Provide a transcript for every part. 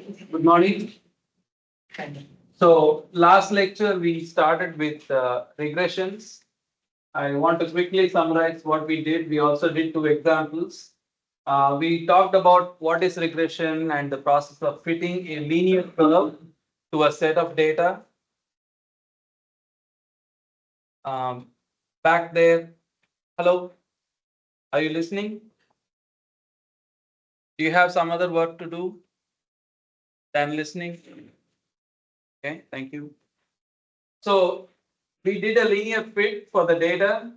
Good morning. So last lecture we started with regressions. I want to quickly summarize what we did. We also did two examples. We talked about what is regression and the process of fitting a linear curve to a set of data. Um, Back there, hello, are you listening? Do you have some other work to do than listening? Okay, thank you. So we did a linear fit for the data.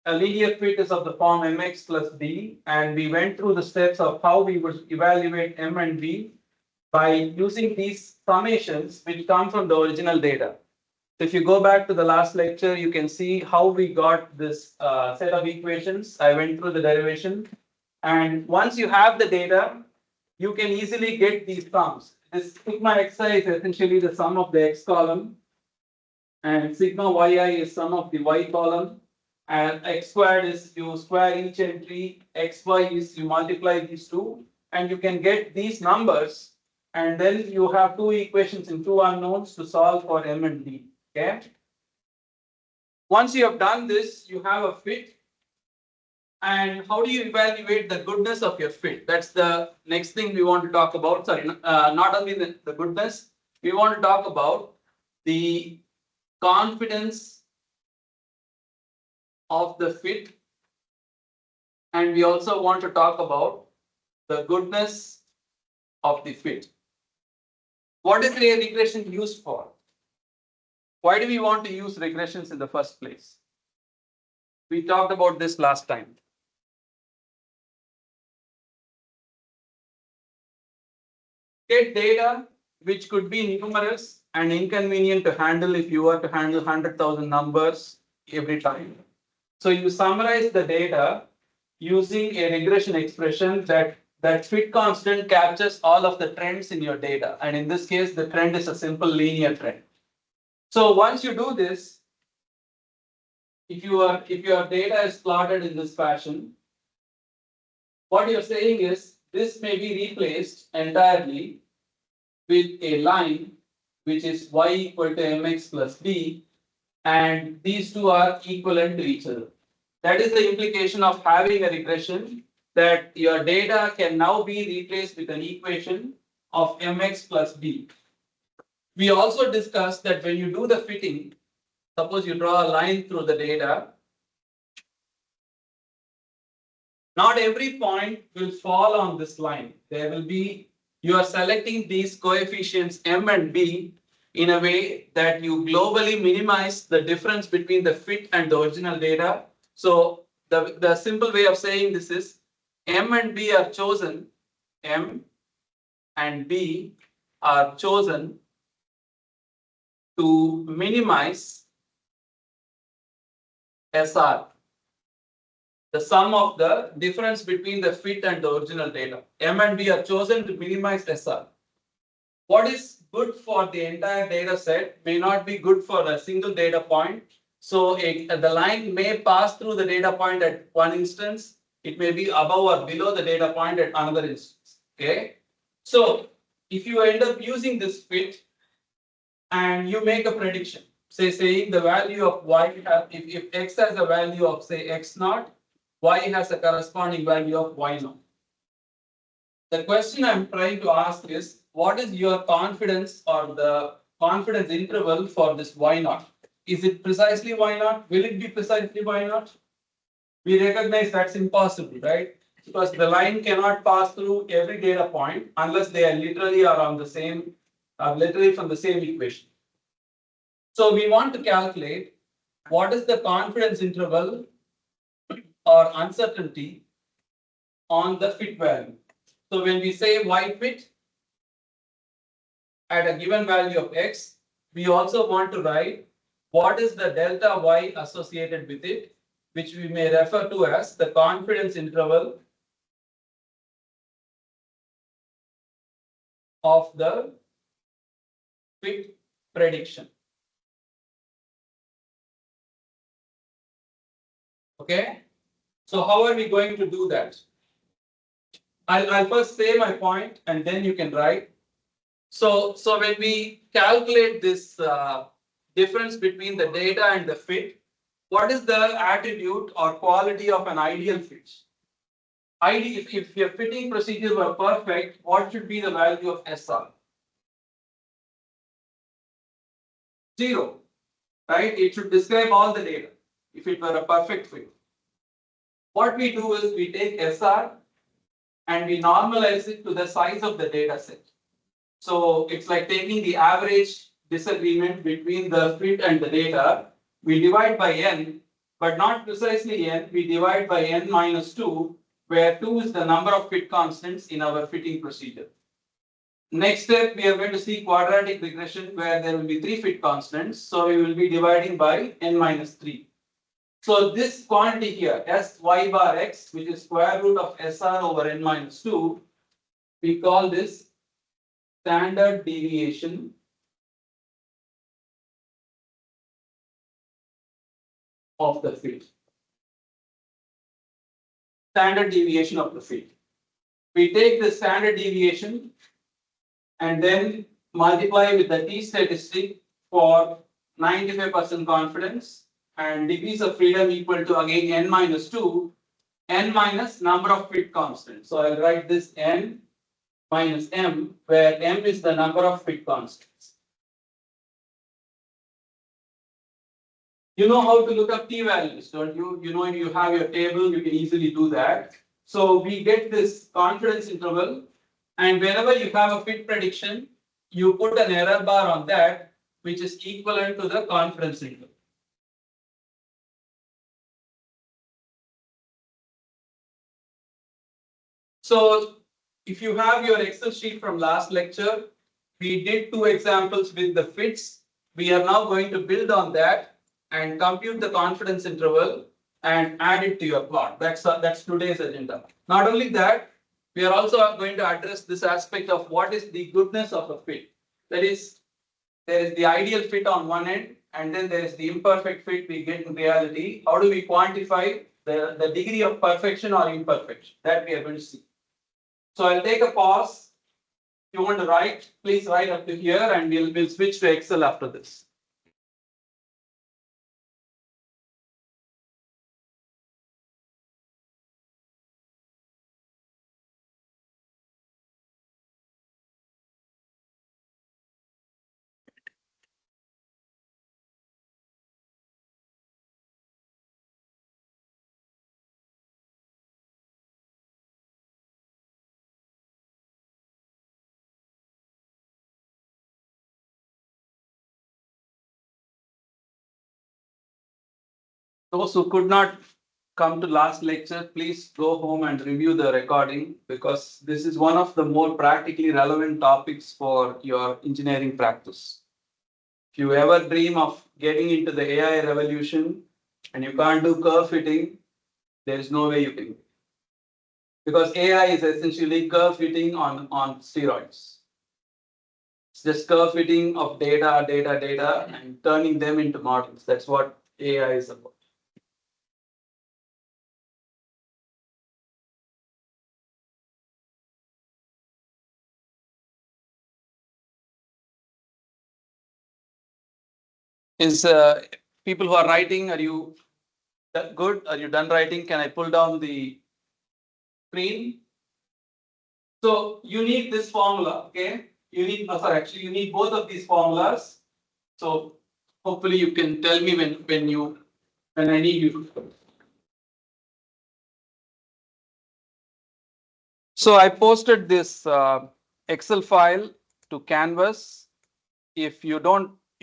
A linear fit is of the form mx plus b, and we went through the steps of how we would evaluate m and b by using these summations which come from the original data. So if you go back to the last lecture, you can see how we got this set of equations. I went through the derivation, and once you have the data, you can easily get these sums. This sigma xi is essentially the sum of the x column, and sigma yi is sum of the y column, and x squared is you square each entry, xy is you multiply these two, and you can get these numbers, and then you have two equations in two unknowns to solve for m and b. Okay. Once you have done this, you have a fit. And how do you evaluate the goodness of your fit? That's the next thing we want to talk about. Sorry, not only the goodness, we want to talk about the confidence of the fit, and we also want to talk about the goodness of the fit. What is a regression used for? Why do we want to use regressions in the first place? We talked about this last time. Get data which could be numerous and inconvenient to handle if you were to handle 100,000 numbers every time. So you summarize the data using a regression expression that fit constant captures all of the trends in your data. And in this case, the trend is a simple linear trend. So once you do this, if your data is plotted in this fashion, what you're saying is this may be replaced entirely with a line which is y equal to mx plus b, and these two are equivalent to each other. That is the implication of having a regression, that your data can now be replaced with an equation of mx plus b. We also discussed that when you do the fitting, suppose you draw a line through the data, not every point will fall on this line. There will be, you are selecting these coefficients m and b in a way that you globally minimize the difference between the fit and the original data. So the simple way of saying this is m and b are chosen, m and b are chosen to minimize SR, the sum of the difference between the fit and the original data. M and B are chosen to minimize SR. What is good for the entire data set may not be good for a single data point. So the line may pass through the data point at one instance. It may be above or below the data point at another instance. Okay. So if you end up using this fit and you make a prediction, saying the value of y, if x has a value of say x naught, y has a corresponding value of y naught. The question I'm trying to ask is, what is your confidence or the confidence interval for this y naught? Is it precisely y naught? Will it be precisely y naught? We recognize that's impossible, right? Because the line cannot pass through every data point unless they are literally are on the same, literally from the same equation. So we want to calculate what is the confidence interval or uncertainty on the fit value. So when we say y fit at a given value of x, we also want to write what is the delta y associated with it, which we may refer to as the confidence interval of the fit prediction. Okay, so how are we going to do that? I'll first say my point and then you can write. So when we calculate this difference between the data and the fit, what is the attribute or quality of an ideal fit? If your fitting procedures were perfect, what should be the value of SR? 0, right? It should describe all the data if it were a perfect fit. What we do is we take SR and we normalize it to the size of the data set. So it's like taking the average disagreement between the fit and the data. We divide by n, but not precisely n. We divide by n minus 2, where 2 is the number of fit constants in our fitting procedure. Next step, we are going to see quadratic regression where there will be 3 fit constants. So we will be dividing by n minus 3. So this quantity here, s y bar x, which is square root of SR over n minus 2, we call this standard deviation of the fit. Standard deviation of the fit. We take the standard deviation and then multiply with the t statistic for 95% confidence and degrees of freedom equal to again n minus 2, n minus number of fit constants. So I'll write this n minus m, where m is the number of fit constants. You know how to look up t-values, don't you? You know, you have your table, you can easily do that. So we get this confidence interval, and whenever you have a fit prediction, you put an error bar on that, which is equivalent to the confidence interval. So if you have your Excel sheet from last lecture, we did 2 examples with the fits. We are now going to build on that and compute the confidence interval and add it to your plot. That's today's agenda. Not only that, we are also going to address this aspect of what is the goodness of a fit. That is, there is the ideal fit on one end, and then there is the imperfect fit we get in reality. How do we quantify the degree of perfection or imperfection? That we are going to see. So I'll take a pause. If you want to write, please write up to here, and we'll switch to Excel after this. Those who could not come to last lecture, please go home and review the recording, because this is one of the more practically relevant topics for your engineering practice. If you ever dream of getting into the AI revolution and you can't do curve fitting, there is no way you can. Because AI is essentially curve fitting on steroids. It's just curve fitting of data, and turning them into models. That's what AI is about. Is people who are writing, are you good? Are you done writing? Can I pull down the screen? So you need this formula, okay? You need, actually you need both of these formulas. So hopefully you can tell me when I need you. So I posted this Excel file to Canvas. If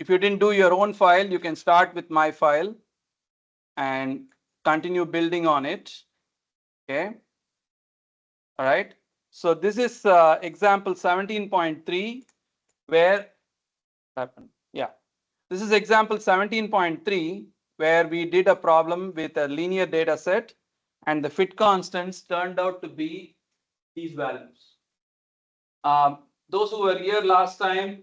you didn't do your own file, you can start with my file and continue building on it. Okay. All right. So this is example 17.3, where happened. Yeah. This is example 17.3, where we did a problem with a linear data set, and the fit constants turned out to be these values. Those who were here last time,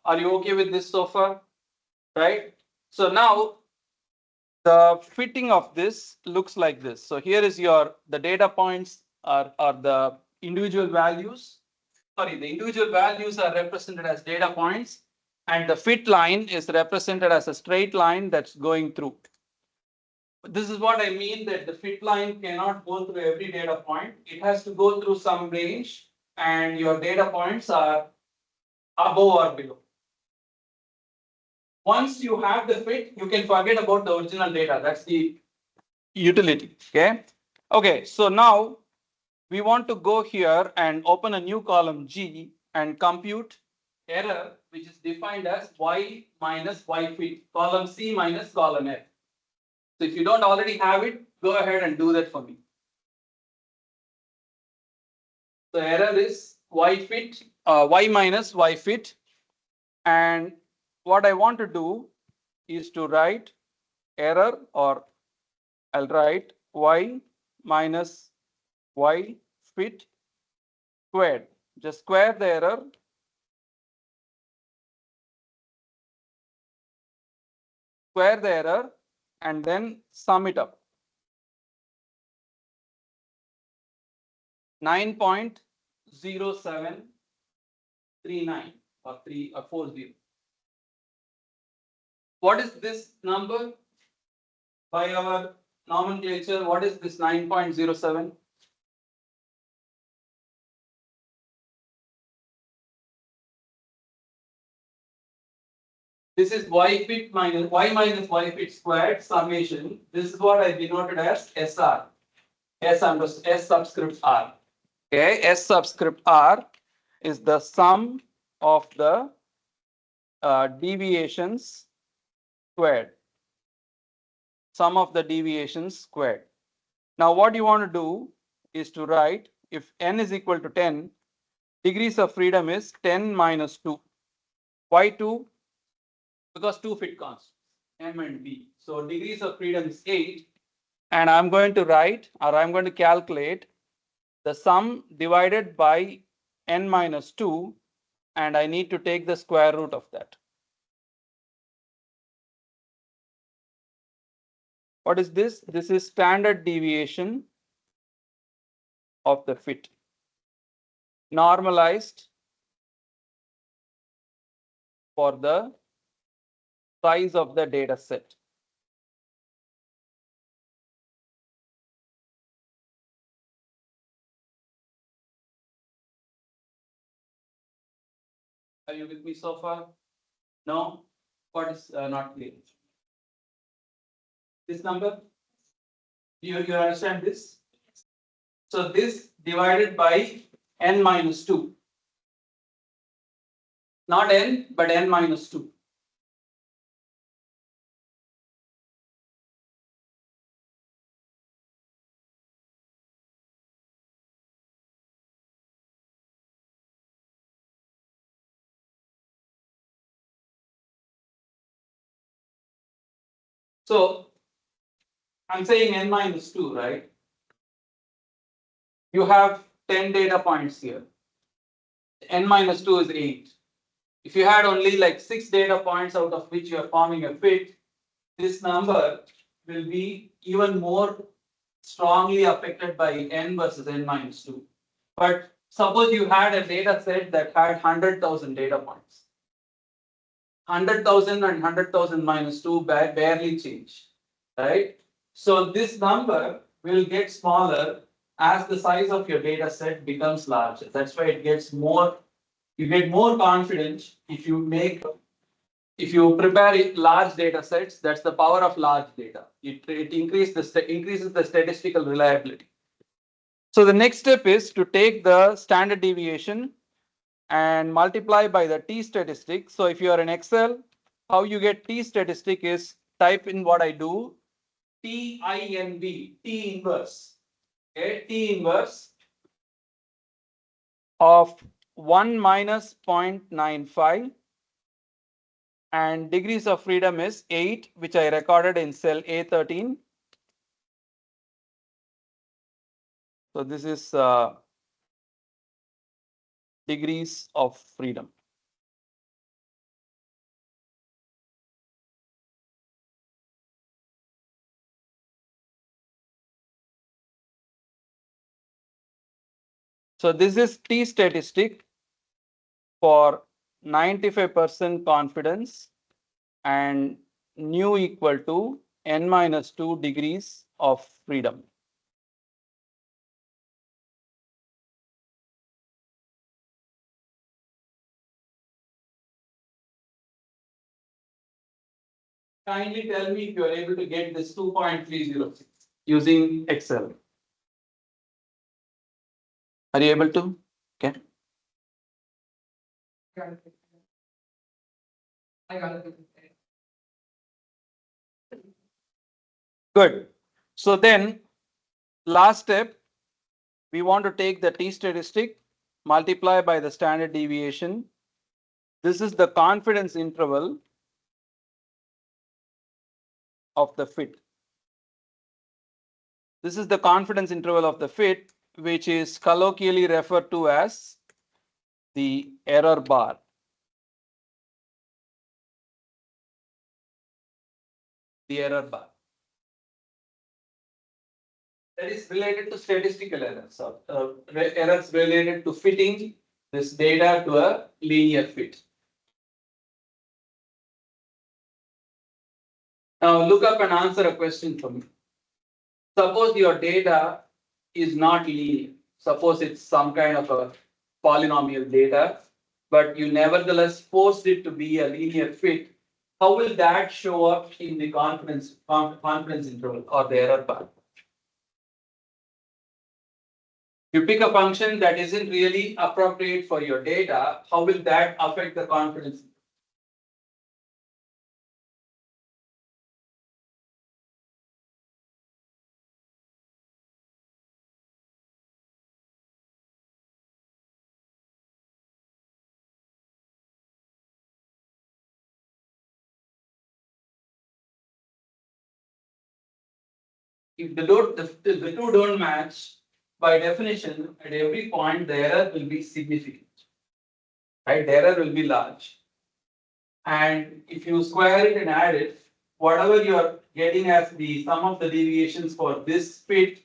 are you okay with this so far? Right? So now the fitting of this looks like this. So here is the data points are the individual values, sorry, the individual values are represented as data points, and the fit line is represented as a straight line that's going through. This is what I mean, that the fit line cannot go through every data point. It has to go through some range, and your data points are above or below. Once you have the fit, you can forget about the original data. That's the utility. Okay. Okay. So now we want to go here and open a new column G and compute error, which is defined as y minus y fit, column C minus column F. So if you don't already have it, go ahead and do that for me. So error is y fit, y minus y fit, and what I want to do is to write error, or I'll write y minus y fit squared. Just square the error, and then sum it up. 9.0739 or 40. What is this number? By our nomenclature, what is this 9.07? This is y fit minus y fit squared summation. This is what I denoted as SR. S subscript R. Okay, S subscript R is the sum of the deviations squared. Sum of the deviations squared. Now what you want to do is to write, if n is equal to 10, degrees of freedom is 10 minus 2. Why 2? Because 2 fit constants, m and b. So degrees of freedom is 8, and I'm going to write, or I'm going to calculate the sum divided by n minus 2, and I need to take the square root of that. What is this? This is standard deviation of the fit, normalized for the size of the data set. Are you with me so far? No? What is not clear? This number? You understand this? So this divided by n minus 2. Not n, but n minus 2. So I'm saying n minus 2, right? You have 10 data points here. N minus 2 is 8. If you had only like 6 data points out of which you are forming a fit, this number will be even more strongly affected by n versus n minus 2. But suppose you had a data set that had 100,000 data points. 100,000 and 100,000 minus 2 barely change, right? So this number will get smaller as the size of your data set becomes larger. That's why it gets more, you get more confident if you prepare large data sets. That's the power of large data. It increases the statistical reliability. So the next step is to take the standard deviation and multiply by the t statistic. So if you are in Excel, how you get t statistic is type in what I do, TINV, T inverse. Okay, T inverse of 1 minus 0.95, and degrees of freedom is 8, which I recorded in cell A13. So this is degrees of freedom. So this is t statistic for 95% confidence and nu equal to n minus 2 degrees of freedom. Kindly tell me if you are able to get this 2.306 using Excel. Are you able to? Okay. I got it. Good. So then, last step, we want to take the t statistic, multiply by the standard deviation. This is the confidence interval of the fit. This is the confidence interval of the fit, which is colloquially referred to as the error bar. The error bar. That is related to statistical errors, errors related to fitting this data to a linear fit. Now look up and answer a question for me. Suppose your data is not linear. Suppose it's some kind of a polynomial data, but you nevertheless forced it to be a linear fit. How will that show up in the confidence interval or the error bar? You pick a function that isn't really appropriate for your data, how will that affect the confidence? If the two don't match, by definition, at every point the error will be significant. Right? The error will be large. And if you square it and add it, whatever you are getting as the sum of the deviations for this fit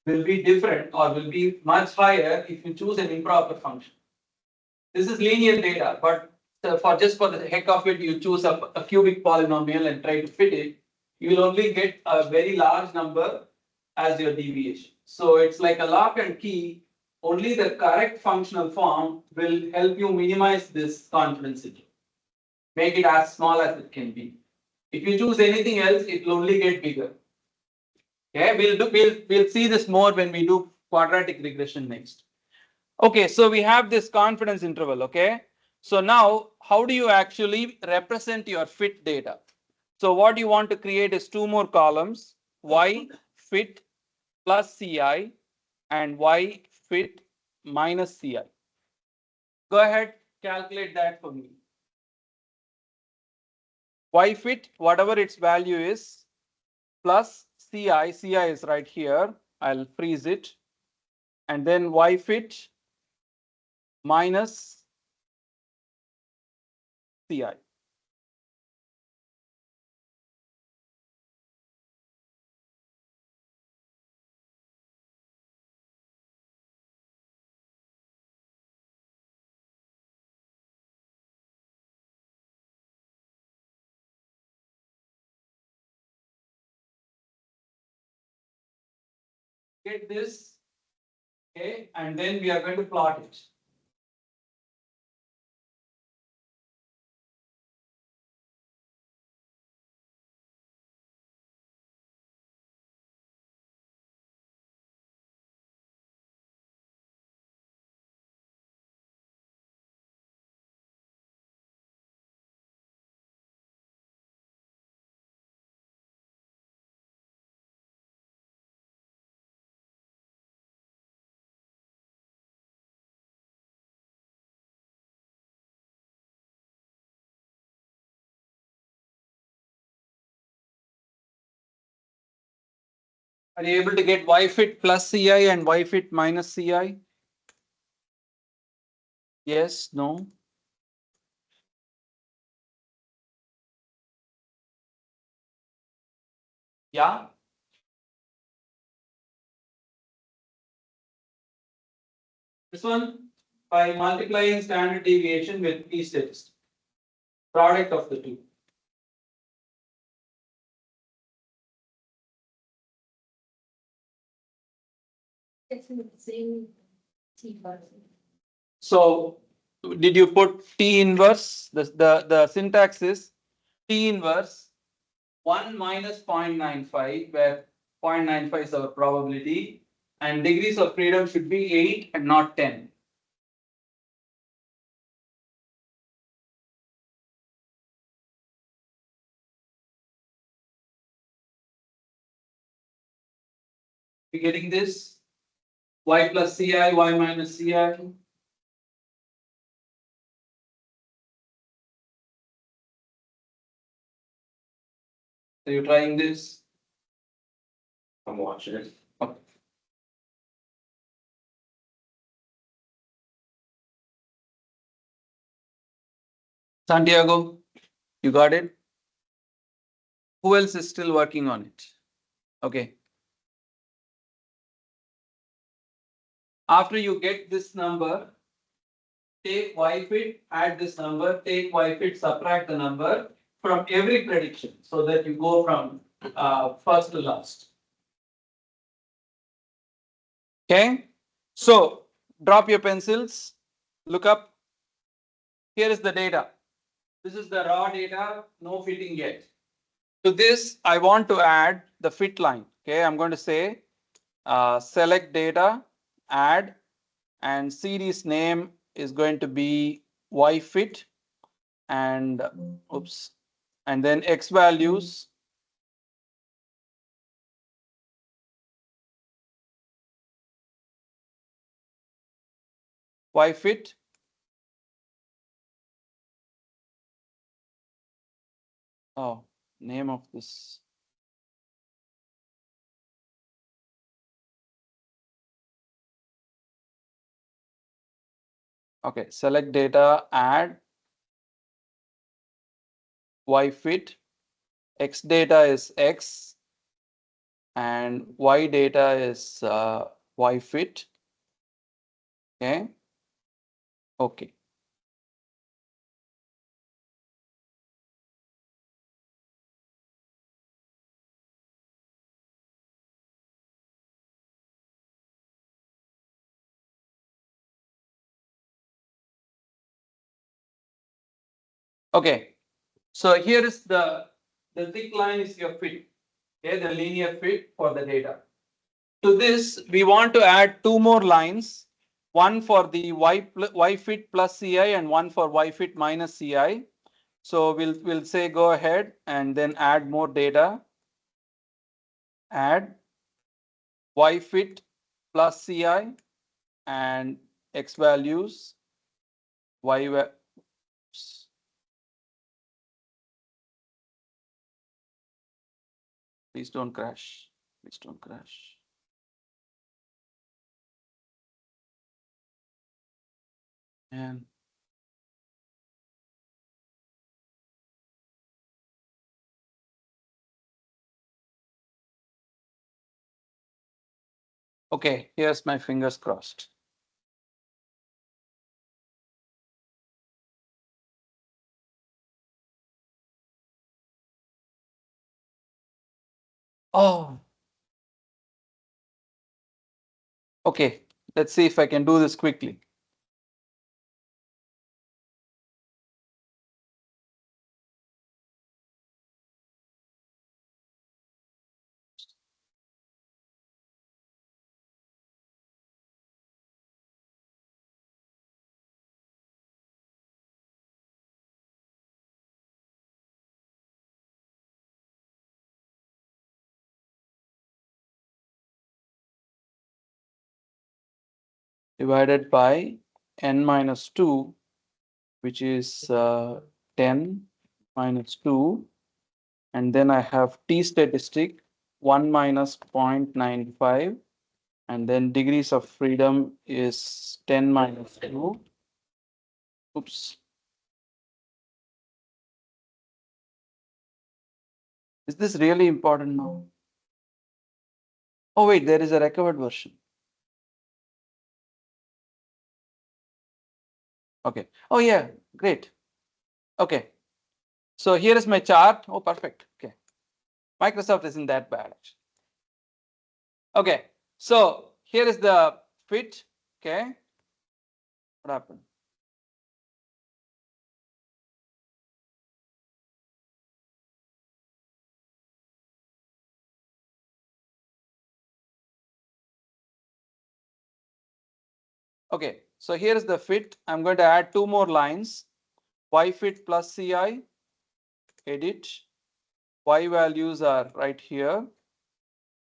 will be different or will be much higher if you choose an improper function. This is linear data, but for the heck of it, you choose a cubic polynomial and try to fit it, you will only get a very large number as your deviation. So it's like a lock and key. Only the correct functional form will help you minimize this confidence interval. Make it as small as it can be. If you choose anything else, it will only get bigger. Okay, we'll see this more when we do quadratic regression next. Okay, so we have this confidence interval. Okay, so now how do you actually represent your fit data? So what you want to create is two more columns: y fit plus ci and y fit minus ci. Go ahead, calculate that for me. Y fit, whatever its value is, plus ci is right here. I'll freeze it. And then y fit minus ci. Get this, okay, and then we are going to plot it. Are you able to get y fit plus ci and y fit minus ci? Yes, no? Yeah? This one? by multiplying standard deviation with p statistic, product of the two. It's in the same T button. So did you put T inverse? The syntax is T inverse 1 minus 0.95, where 0.95 is our probability, and degrees of freedom should be 8 and not 10. You getting this? Y plus Ci, Y minus Ci. Are you trying this? I'm watching it. Okay. Santiago, you got it? Who else is still working on it? Okay. After you get this number, take y fit, add this number, take y fit, subtract the number from every prediction so that you go from first to last. Okay. So drop your pencils, look up. Here is the data. This is the raw data, no fitting yet. To this, I want to add the fit line. Okay, I'm going to say select data, add, and series name is going to be y fit, and oops, and then x values. Y fit. Oh, name of this. Okay, select data, add, y fit, x data is x, and y data is y fit. Okay. Okay. Okay. So here is the thick line is your fit. Okay, the linear fit for the data. To this, we want to add two more lines, one for the y fit plus Ci and one for y fit minus Ci. So we'll say go ahead and then add more data. Add y fit plus Ci and x values y. Please don't crash. Please don't crash. And okay, here's my fingers crossed. Oh. Okay, let's see if I can do this quickly. Divided by n minus 2, which is 10 minus 2, and then I have t statistic 1 minus 0.95, and then degrees of freedom is 10 minus 2. Oops. Is this really important now? Oh wait, there is a recovered version. Okay. Oh yeah, great. Okay. So here is my chart. Oh, perfect. Okay. Microsoft isn't that bad actually. Okay. So here is the fit. Okay. What happened? Okay. So here is the fit. I'm going to add two more lines. Y fit plus CI. Edit. Y values are right here.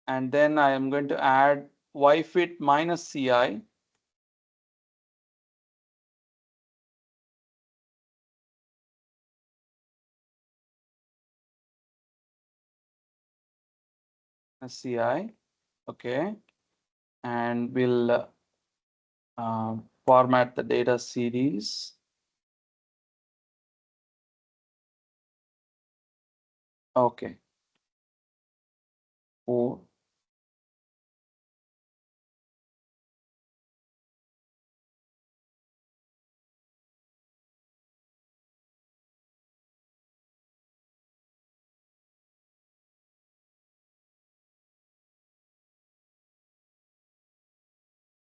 And then I am going to add Y fit minus CI. CI. Okay. And we'll format the data series. Okay. Oh,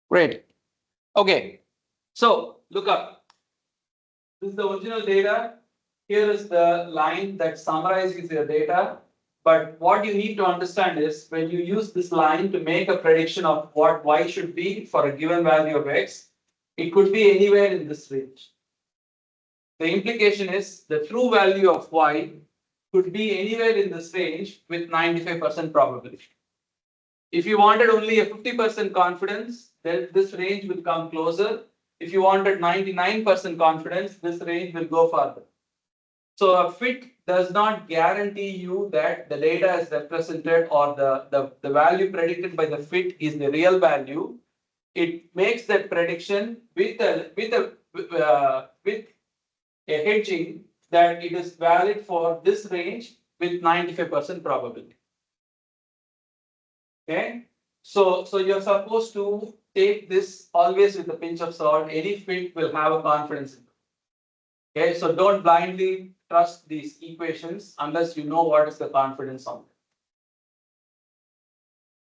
great. Okay. So look up. This is the original data. Here is the line that summarizes your data. But what you need to understand is when you use this line to make a prediction of what y should be for a given value of x, it could be anywhere in this range. The implication is the true value of y could be anywhere in this range with 95% probability. If you wanted only a 50% confidence, then this range will come closer. If you wanted 99% confidence, this range will go further. So a fit does not guarantee you that the data is represented or the value predicted by the fit is the real value. It makes that prediction with a hedging that it is valid for this range with 95% probability. Okay. So you're supposed to take this always with a pinch of salt. Any fit will have a confidence. Okay, so don't blindly trust these equations unless you know what is the confidence on them.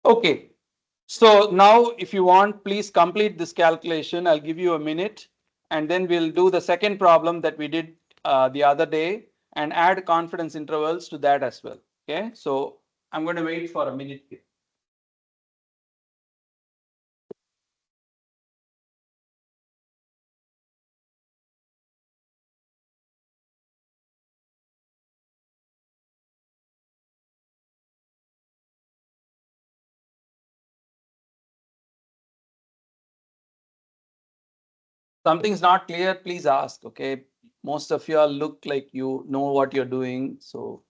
Okay, so now if you want, please complete this calculation. I'll give you a minute and then we'll do the second problem that we did the other day and add confidence intervals to that as well. Okay, so I'm going to wait for a minute here. Something's not clear, please ask. Okay, most of you all look like you know what you're doing, so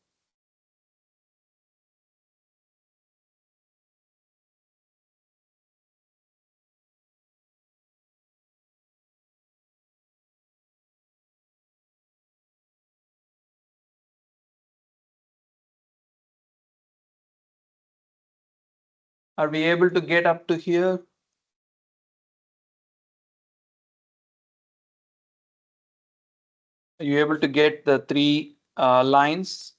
are we able to get up to here? Are you able to get the three lines?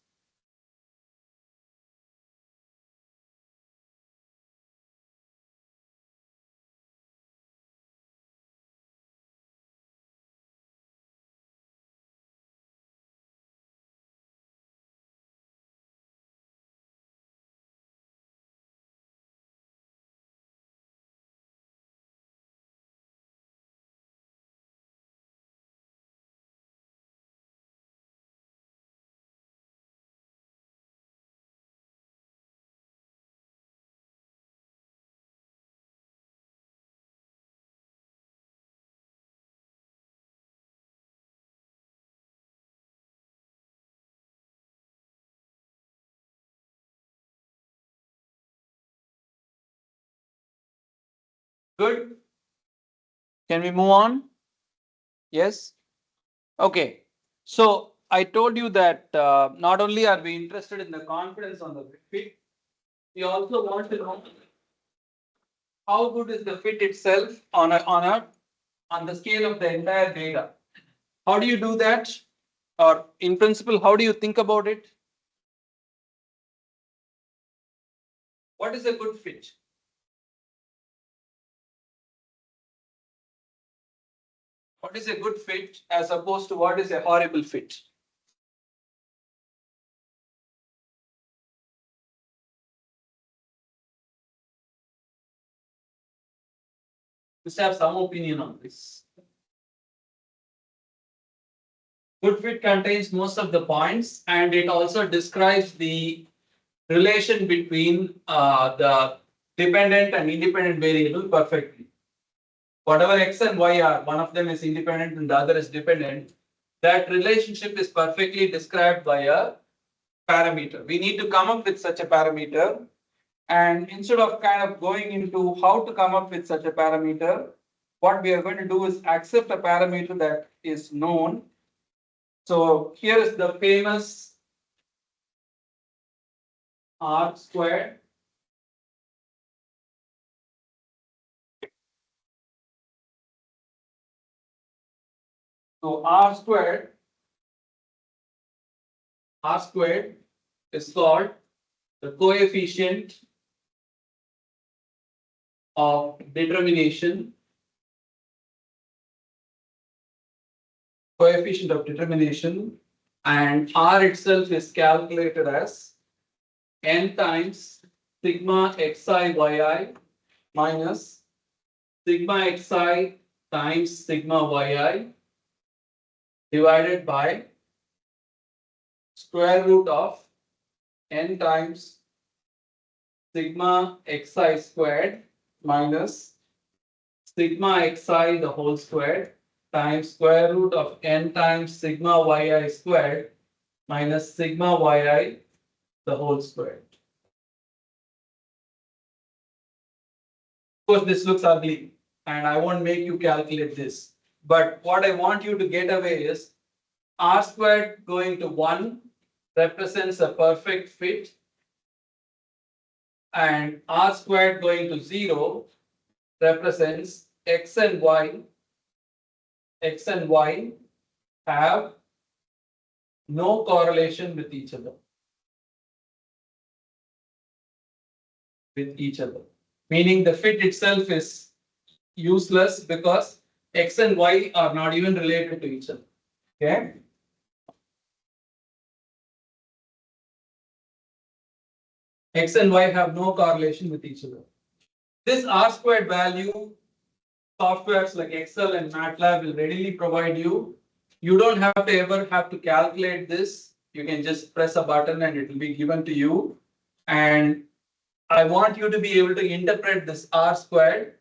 Good. Can we move on? Yes. Okay. So I told you that not only are we interested in the confidence on the fit, we also want to know how good is the fit itself on a on the scale of the entire data. How do you do that? Or in principle, how do you think about it? What is a good fit? What is a good fit as opposed to what is a horrible fit? Just have some opinion on this. Good fit contains most of the points, and it also describes the relation between the dependent and independent variable perfectly. Whatever x and y are, one of them is independent and the other is dependent. That relationship is perfectly described by a parameter. We need to come up with such a parameter. And instead of kind of going into how to come up with such a parameter, what we are going to do is accept a parameter that is known. So here is the famous R squared. So R squared is called the coefficient of determination. And R itself is calculated as n times sigma xi yi minus sigma xi times sigma yi divided by square root of n times sigma xi squared minus sigma xi the whole squared times square root of n times sigma yi squared minus sigma yi the whole squared. Of course, this looks ugly and I won't make you calculate this. But what I want you to get away is R squared going to 1 represents a perfect fit, and R squared going to 0 represents x and y have no correlation with each other. Meaning the fit itself is useless because x and y are not even related to each other. Okay. X and y have no correlation with each other. This R squared value, softwares like Excel and MATLAB will readily provide you. You don't have to ever have to calculate this. You can just press a button and it will be given to you. And I want you to be able to interpret this R squared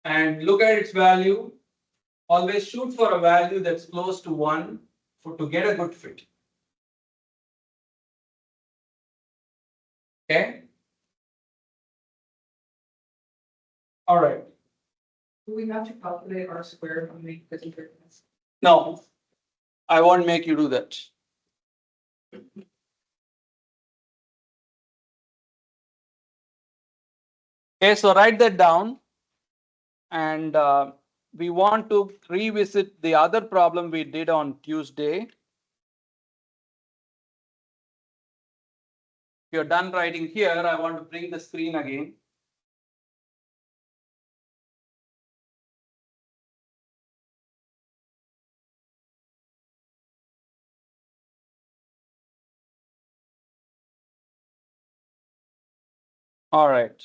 and look at its value. Always shoot for a value that's close to 1 to get a good fit. Okay. All right. Do we have to calculate R squared when we put it? No, I won't make you do that. Okay, so write that down. And we want to revisit the other problem we did on Tuesday. If you're done writing here, I want to bring the screen again. All right.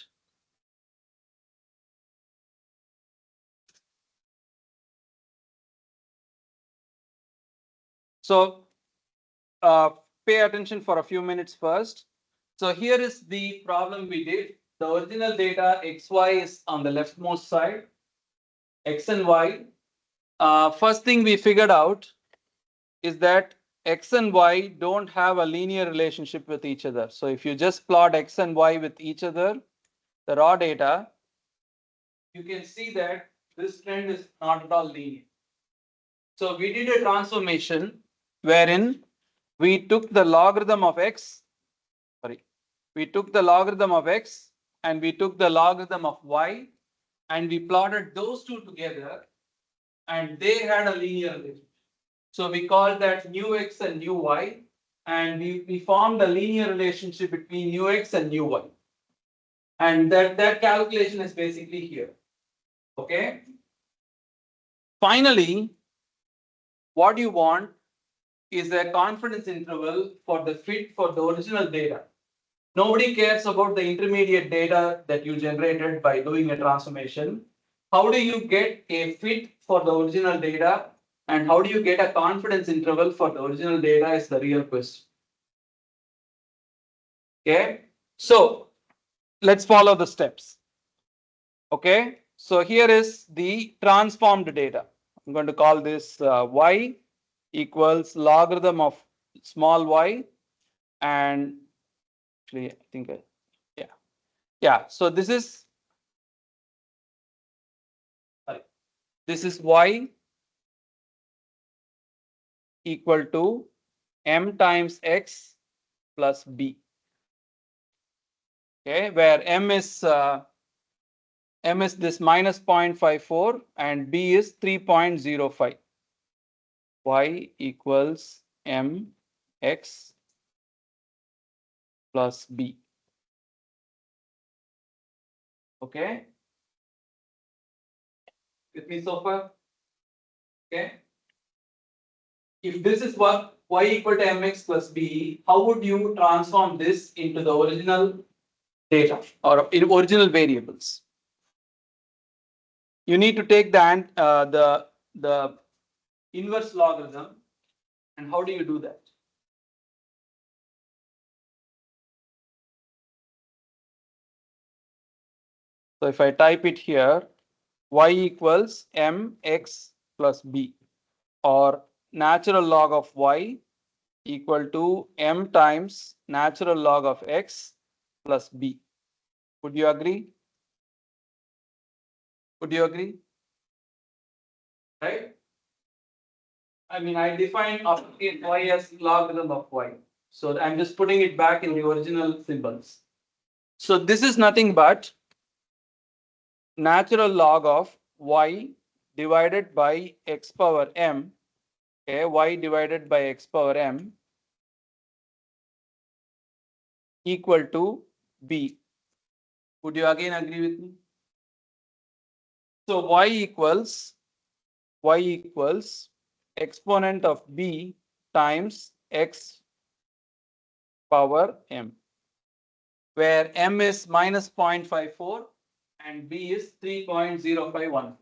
So pay attention for a few minutes first. So here is the problem we did. The original data xy is on the leftmost side, x and y. First thing we figured out is that x and y don't have a linear relationship with each other. So if you just plot x and y with each other, the raw data, you can see that this trend is not at all linear. So we did a transformation wherein we took the logarithm of x, we took the logarithm of x and we took the logarithm of y and we plotted those two together and they had a linear relationship. So we call that nu x and nu y, and we formed a linear relationship between nu x and nu y. And that calculation is basically here. Okay. Finally, what you want is a confidence interval for the fit for the original data. Nobody cares about the intermediate data that you generated by doing a transformation. How do you get a fit for the original data, and how do you get a confidence interval for the original data is the real question. Okay, so let's follow the steps. Okay, so here is the transformed data. I'm going to call this y equals logarithm of small y, and actually I think yeah. So this is y equal to m times x plus b. Okay, where m is this minus 0.54 and b is 3.05. Y equals m x plus b. Okay, with me so far? Okay. If this is what y equal to mx plus b, how would you transform this into the original data or in original variables? You need to take the inverse logarithm, and how do you do that? So if I type it here, y equals mx plus b, or natural log of y equal to m times natural log of x plus b. Would you agree? Would you agree? Right? I mean, I define uppercase y as logarithm of y. So I'm just putting it back in the original symbols. So this is nothing but natural log of y divided by x power m. Okay, y divided by x power m equal to b. Would you again agree with me? So y equals exponent of b times x power m, where m is minus 0.54 and b is 3.0514.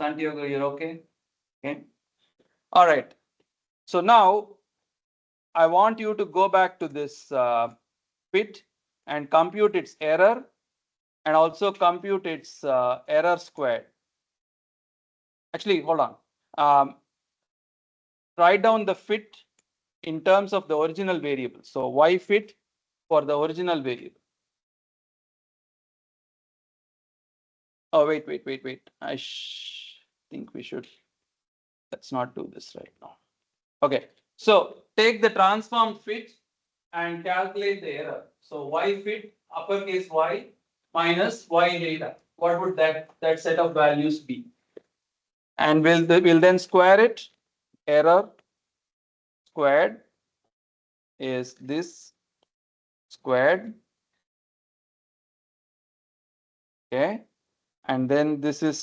Santiago, you're okay? Okay. All right. So now I want you to go back to this fit and compute its error, and also compute its error squared. Actually, hold on. Write down the fit in terms of the original variable. So y fit for the original variable. Oh, wait. I think we should. Let's not do this right now. Okay. So take the transform fit and calculate the error. So y fit uppercase y minus y data. What would that set of values be? And we'll then square it. Error squared is this squared. Okay, and then this is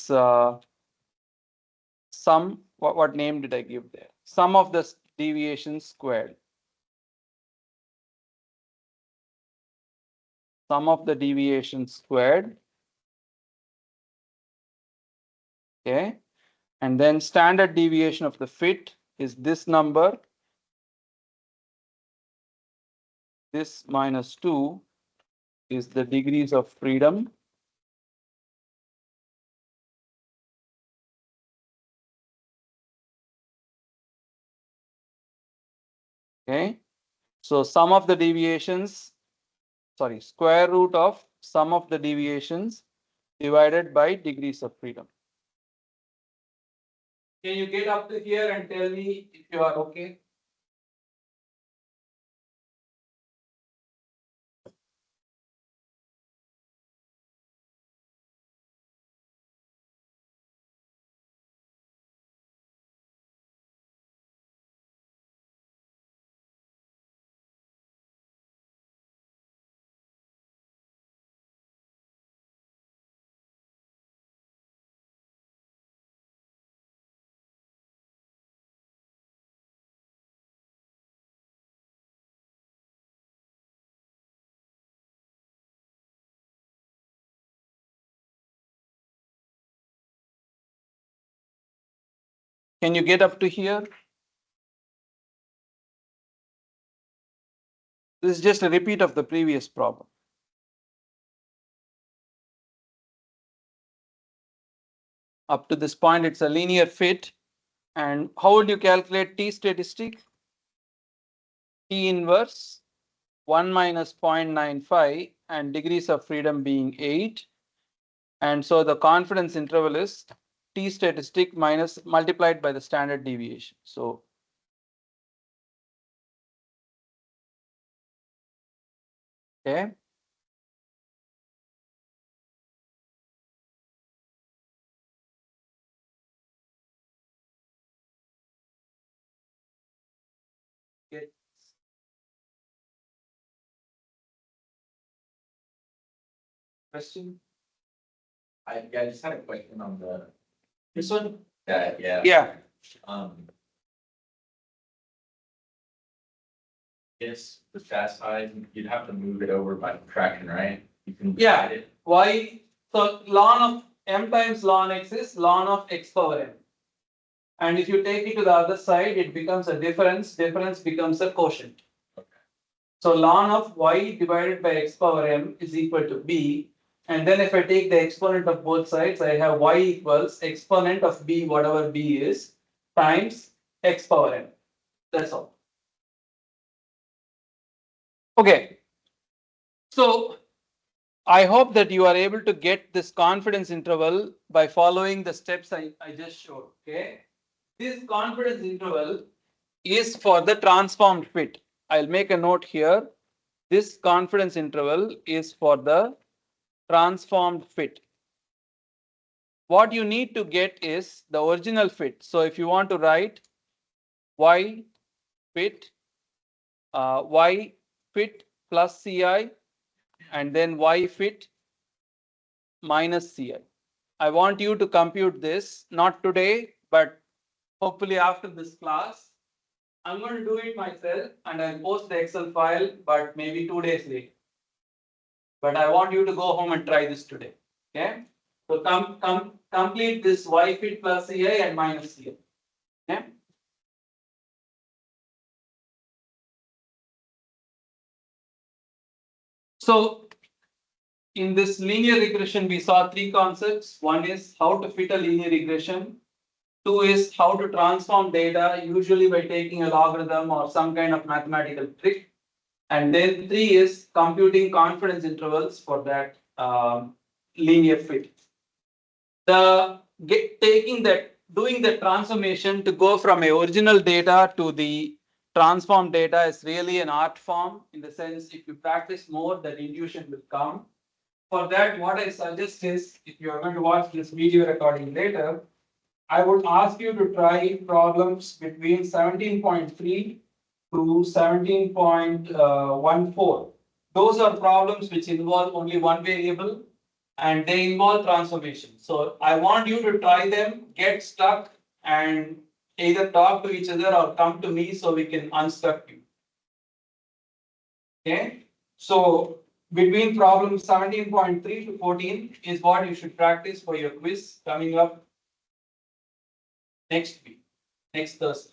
sum. What name did I give there? Sum of the deviations squared. Sum of the deviations squared. Okay, and then standard deviation of the fit is this number. This minus 2 is the degrees of freedom. Okay, so sum of the deviations, sorry, square root of sum of the deviations divided by degrees of freedom. Can you get up to here and tell me if you are okay? Can you get up to here? This is just a repeat of the previous problem. Up to this point, it's a linear fit. And how would you calculate T statistic? T inverse 1 minus 0.95 and degrees of freedom being 8. And so the confidence interval is T statistic minus multiplied by the standard deviation. So okay. Get question? I just had a question on This one? that, yeah. Yeah. Yes, the fast size, you'd have to move it over by subtraction, right? You can Yeah. divide it. Y, so ln of m times ln x is ln of x power m. And if you take it to the other side, it becomes a difference. Difference becomes a quotient. Okay. So ln of y divided by x power m is equal to b. And then if I take the exponent of both sides, I have y equals exponent of b, whatever b is, times x power m. That's all. Okay. So I hope that you are able to get this confidence interval by following the steps I just showed. Okay. This confidence interval is for the transformed fit. I'll make a note here. This confidence interval is for the transformed fit. What you need to get is the original fit. So if you want to write y fit, y fit plus ci, and then y fit minus ci. I want you to compute this, not today, but hopefully after this class. I'm going to do it myself and I'll post the Excel file, but maybe 2 days later. But I want you to go home and try this today. Okay. So complete this y fit plus ci and minus ci. Okay. So in this linear regression, we saw 3 concepts. One is how to fit a linear regression. 2 is how to transform data, usually by taking a logarithm or some kind of mathematical trick. And then 3 is computing confidence intervals for that linear fit. Doing the transformation to go from a original data to the transformed data is really an art form, in the sense if you practice more, that intuition will come. For that, what I suggest is, if you are going to watch this video recording later, I would ask you to try problems between 17.3 to 17.14. Those are problems which involve only one variable and they involve transformation. So I want you to try them, get stuck, and either talk to each other or come to me so we can unstuck you. Okay. So between problem 17.3 to 14 is what you should practice for your quiz coming up next week, next Thursday.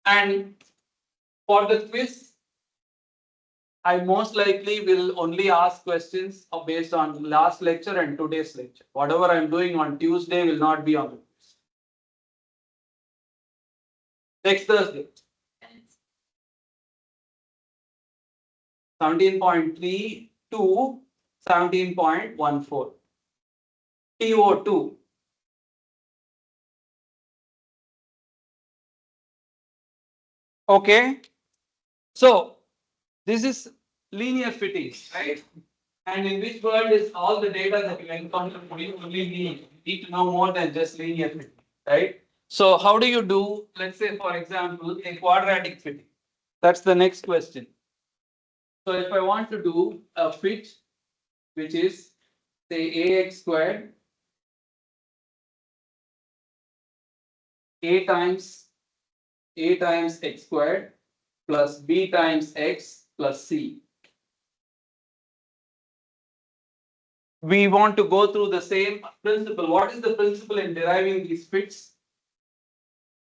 And for the quiz, I most likely will only ask questions based on last lecture and today's lecture. Whatever I'm doing on Tuesday will not be on the quiz. Next Thursday. 17.3 to 17.14. TO2. Okay. So this is linear fittings, right? And in which world is all the data that you encounter, you only need to know more than just linear fitting, right? So how do you do, let's say, for example, a quadratic fitting? That's the next question. So if I want to do a fit, which is say ax squared, a times x squared plus b times x plus c. we want to go through the same principle. What is the principle in deriving these fits?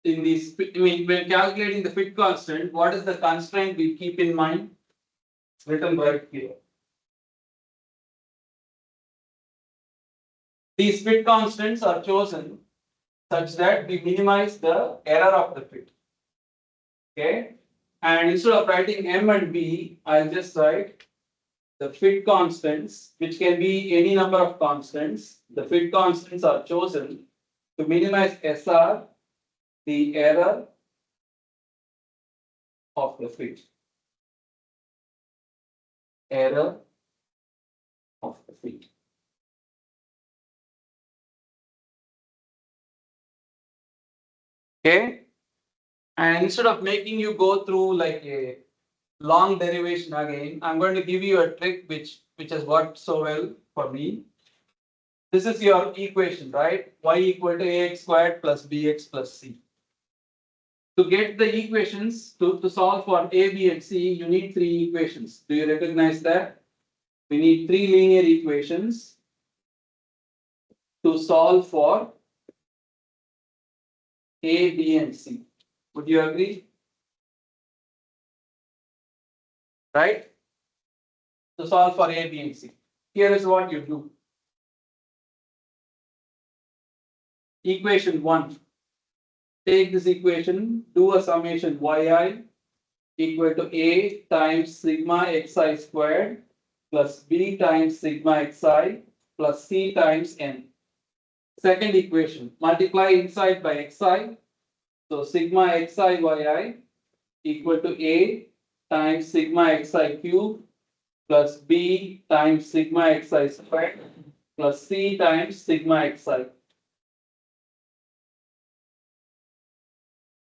In these, I mean, when calculating the fit constant, what is the constraint we keep in mind? It's written right here. These fit constants are chosen such that we minimize the error of the fit. Okay, and instead of writing M and B, I'll just write the fit constants, which can be any number of constants. The fit constants are chosen to minimize SR, the error of the fit. Error of the fit. Okay, and instead of making you go through like a long derivation again, I'm going to give you a trick which has worked so well for me. This is your equation, right? Y equal to ax squared plus bx plus c. To get the equations to solve for a, b, and c, you need three equations. Do you recognize that? We need three linear equations to solve for a, b, and c. Would you agree? Right? To solve for a, b, and c. Here is what you do. Equation 1. Take this equation, do a summation yi equal to a times sigma xi squared plus b times sigma xi plus c times n. Second equation, multiply inside by xi. So sigma xi yi equal to a times sigma xi cube plus b times sigma xi squared plus c times sigma xi.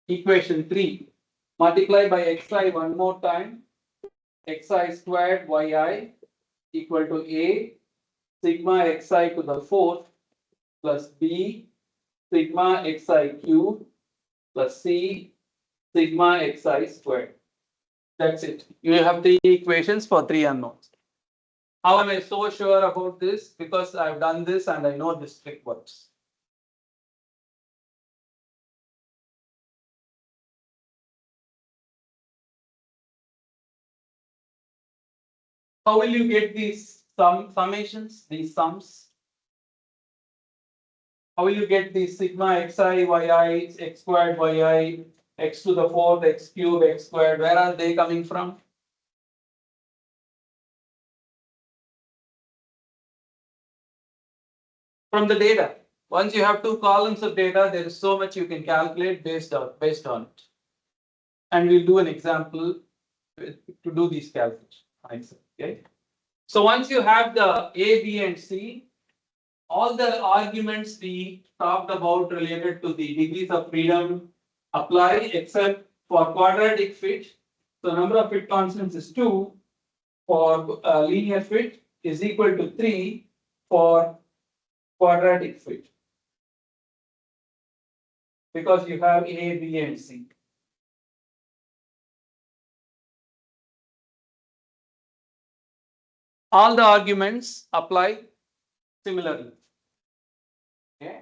Equation 3, multiply by xi one more time, xi squared yi equal to a sigma xi to the fourth plus b sigma xi cube plus c sigma xi squared. That's it. You have three equations for three unknowns. How am I so sure about this? Because I've done this and I know this trick works. How will you get these summations, these sums? How will you get these sigma xi, yi, x squared, yi, x to the fourth, x cube, x squared? Where are they coming from? From the data. Once you have two columns of data, there is so much you can calculate based on it. And we'll do an example to do these calculations. Okay. So once you have the A, B, and C, all the arguments we talked about related to the degrees of freedom apply except for quadratic fit. So number of fit constants is 2 for linear fit is equal to 3 for quadratic fit. Because you have A, B, and C. All the arguments apply similarly. Okay.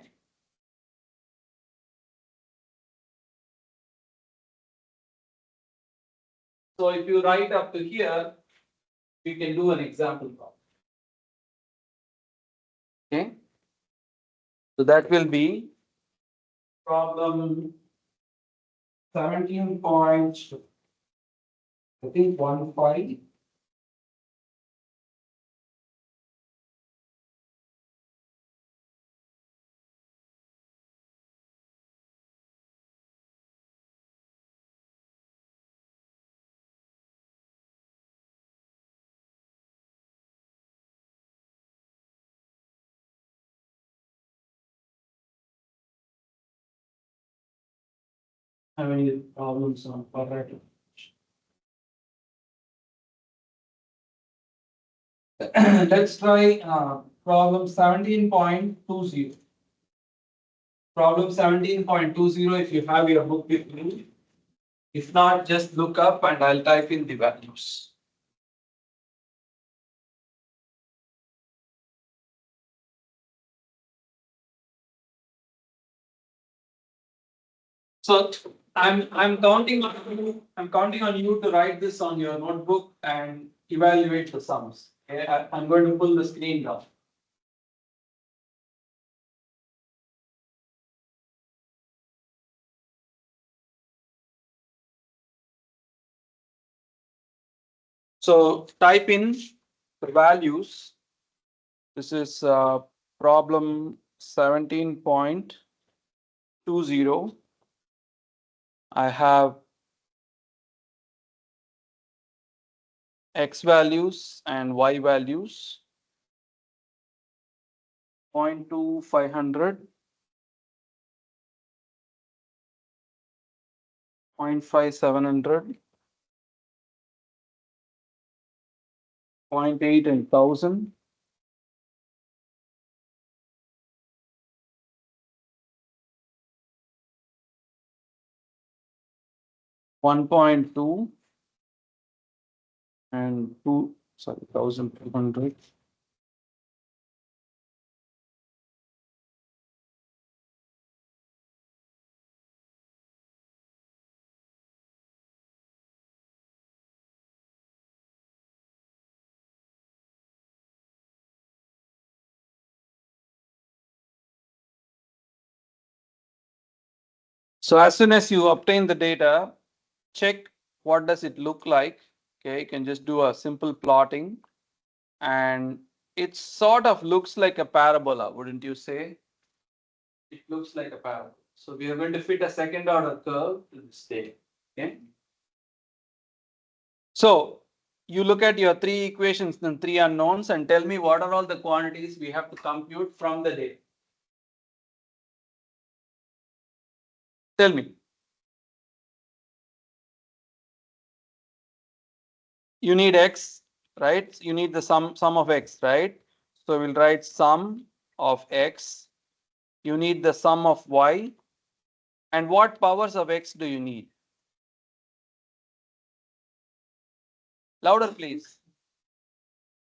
So if you write up to here, you can do an example problem. Okay. So that will be problem 17 point, I think 15. How many problems on quadratic? Let's try problem 17.20. Problem 17.20, if you have your book with you. If not, just look up and I'll type in the values. So I'm counting on you to write this on your notebook and evaluate the sums. Okay, I'm going to pull the screen down. So type in the values. This is problem 17.20. I have x values and y values. 0.2500, 0.5700, 0.8 and 1000. 1.2 and 1200. So as soon as you obtain the data, check what does it look like. Okay, you can just do a simple plotting, and it sort of looks like a parabola, wouldn't you say? It looks like a parabola. So we are going to fit a second order curve to this thing. Okay. So you look at your three equations and three unknowns and tell me what are all the quantities we have to compute from the data. Tell me. You need x, right? You need the sum of x, right? So we'll write sum of x. You need the sum of y. And what powers of x do you need? Louder, please.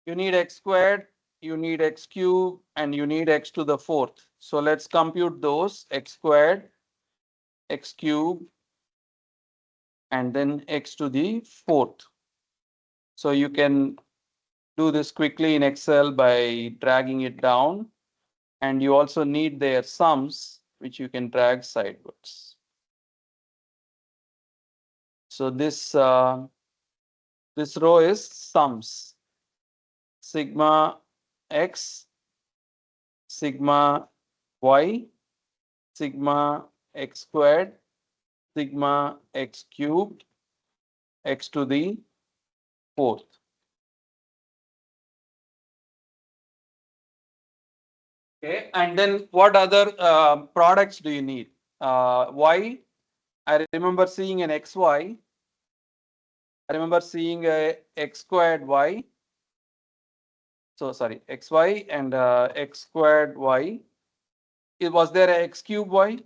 You need x squared, you need x cubed, and you need x to the fourth. So let's compute those: x squared, x cubed, and then x to the fourth. So you can do this quickly in Excel by dragging it down. And you also need their sums, which you can drag sideways. So this row is sums: sigma x, sigma y, sigma x squared, sigma x cubed, x to the fourth. Okay, and then what other products do you need? Y, I remember seeing an xy. I remember seeing a x squared y. So sorry, xy and x squared y. Was there a x cube y?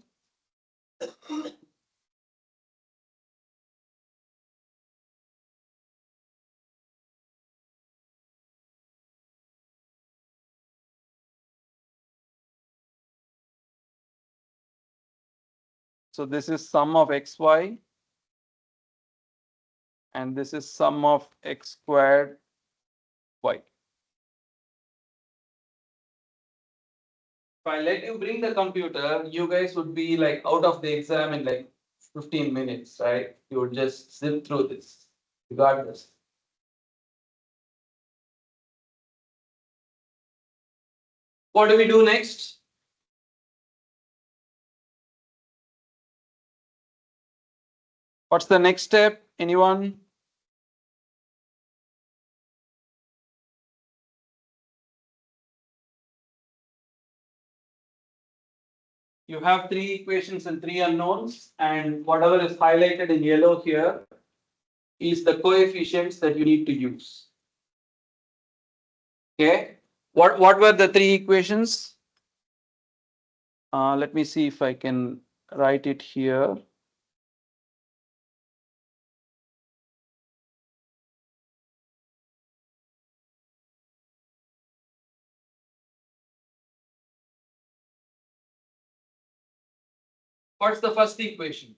So this is sum of xy, and this is sum of x squared y. If I let you bring the computer, you guys would be like out of the exam in like 15 minutes, right? You would just zip through this regardless. What do we do next? What's the next step? Anyone? You have three equations and three unknowns, and whatever is highlighted in yellow here is the coefficients that you need to use. Okay. What were the three equations? Let me see if I can write it here. What's the first equation?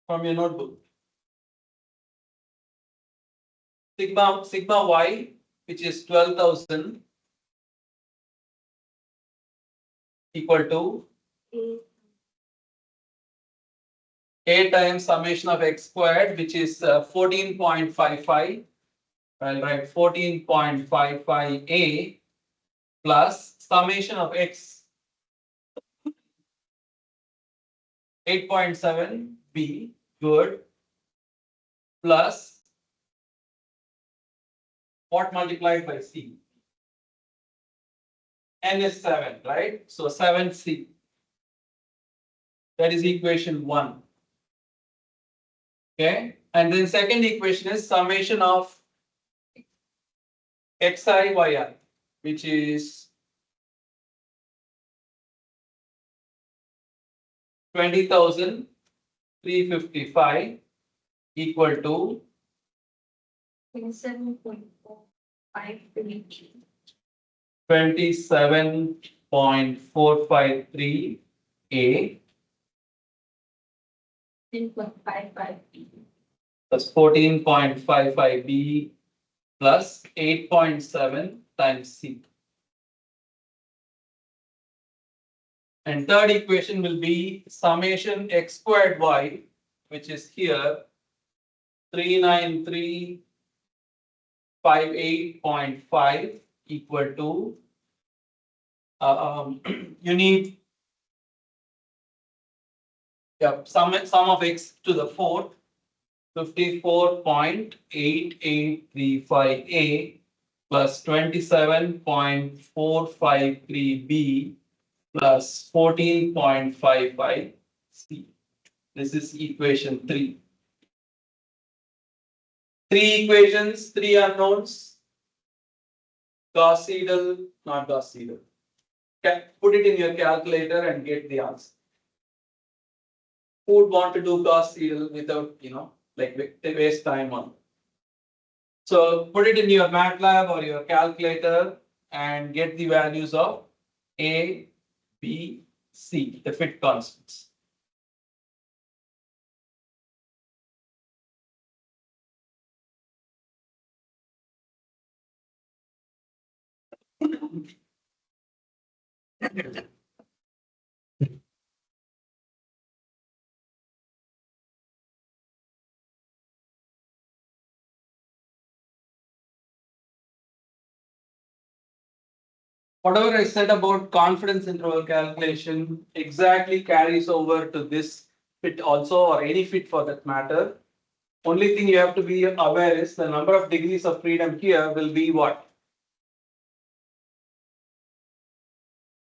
From your notebook. Sigma y, which is 12,000 equal to a times summation of x squared, which is 14.55. I'll write 14.55 a plus summation of x 8.7 b, good, plus what multiplied by c? N is 7, right? So 7c. That is equation 1. Okay, and then second equation is summation of xi yi, which is 20,355 equal to 27.453. 27.453 a 10.55. plus 14.55 b plus 8.7 times c. And third equation will be summation x squared y, which is here 39358.5 equal to you need sum of x to the fourth 54.8835 a plus 27.453 b plus 14.55 c. This is equation 3. Three equations, three unknowns. Gauss Seidel, not Gauss Seidel. Put it in your calculator and get the answer. Who would want to do Gauss Seidel without, like waste time on? So put it in your MATLAB or your calculator and get the values of A, B, C, the fit constants. Whatever I said about confidence interval calculation exactly carries over to this fit also, or any fit for that matter. Only thing you have to be aware is the number of degrees of freedom here will be what?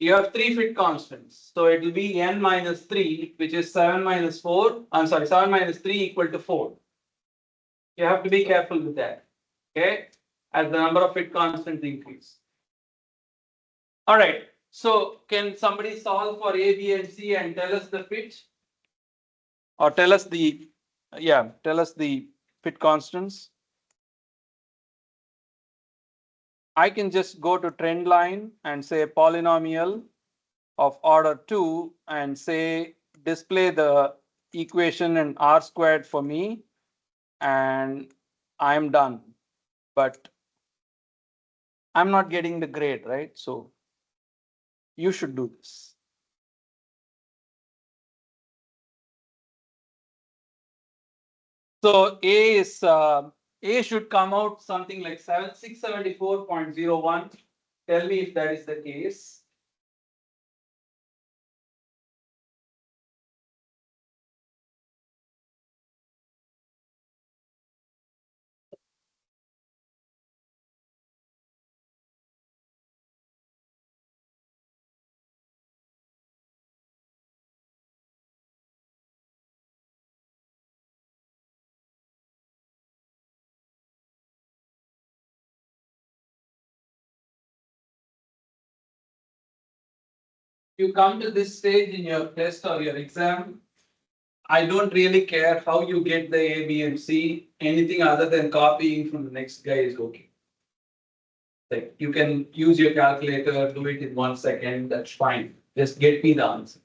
You have three fit constants. So it will be n minus 3, which is 7 minus 4. I'm sorry, 7 minus 3 equal to 4. You have to be careful with that. Okay, as the number of fit constants increase. All right. So can somebody solve for A, B, and C and tell us the fit? Or tell us the fit constants. I can just go to trend line and say polynomial of order 2 and say display the equation in R squared for me, and I'm done. But I'm not getting the grade, right? So you should do this. So A should come out something like 674.01. Tell me if that is the case. You come to this stage in your test or your exam, I don't really care how you get the A, B, and C. Anything other than copying from the next guy is okay. Like you can use your calculator, do it in 1 second, that's fine. Just get me the answer.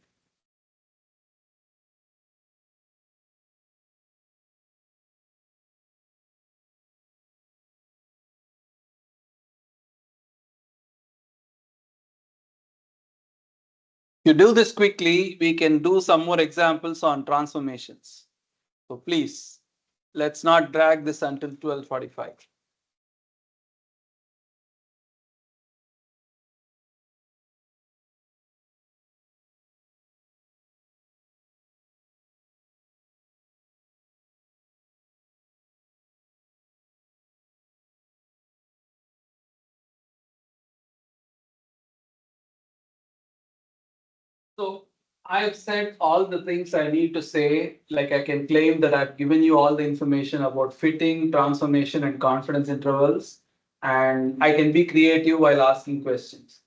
You do this quickly, we can do some more examples on transformations. So please, let's not drag this until 12:45. So I've said all the things I need to say, like I can claim that I've given you all the information about fitting, transformation, and confidence intervals, and I can be creative while asking questions.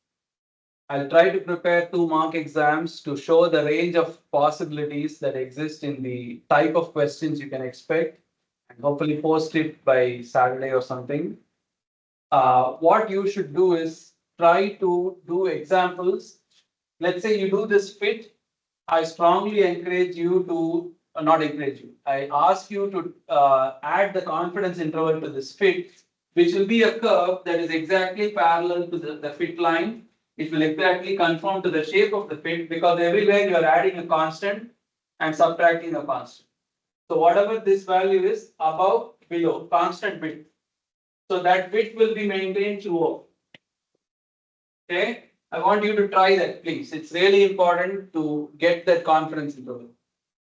I'll try to prepare 2 mark exams to show the range of possibilities that exist in the type of questions you can expect, and hopefully post it by Saturday or something. What you should do is try to do examples. Let's say you do this fit. I strongly encourage you to, not encourage you, I ask you to add the confidence interval to this fit, which will be a curve that is exactly parallel to the fit line. It will exactly conform to the shape of the fit because everywhere you are adding a constant and subtracting a constant. So whatever this value is, above, below, constant width. So that width will be maintained throughout. Okay, I want you to try that, please. It's really important to get that confidence interval.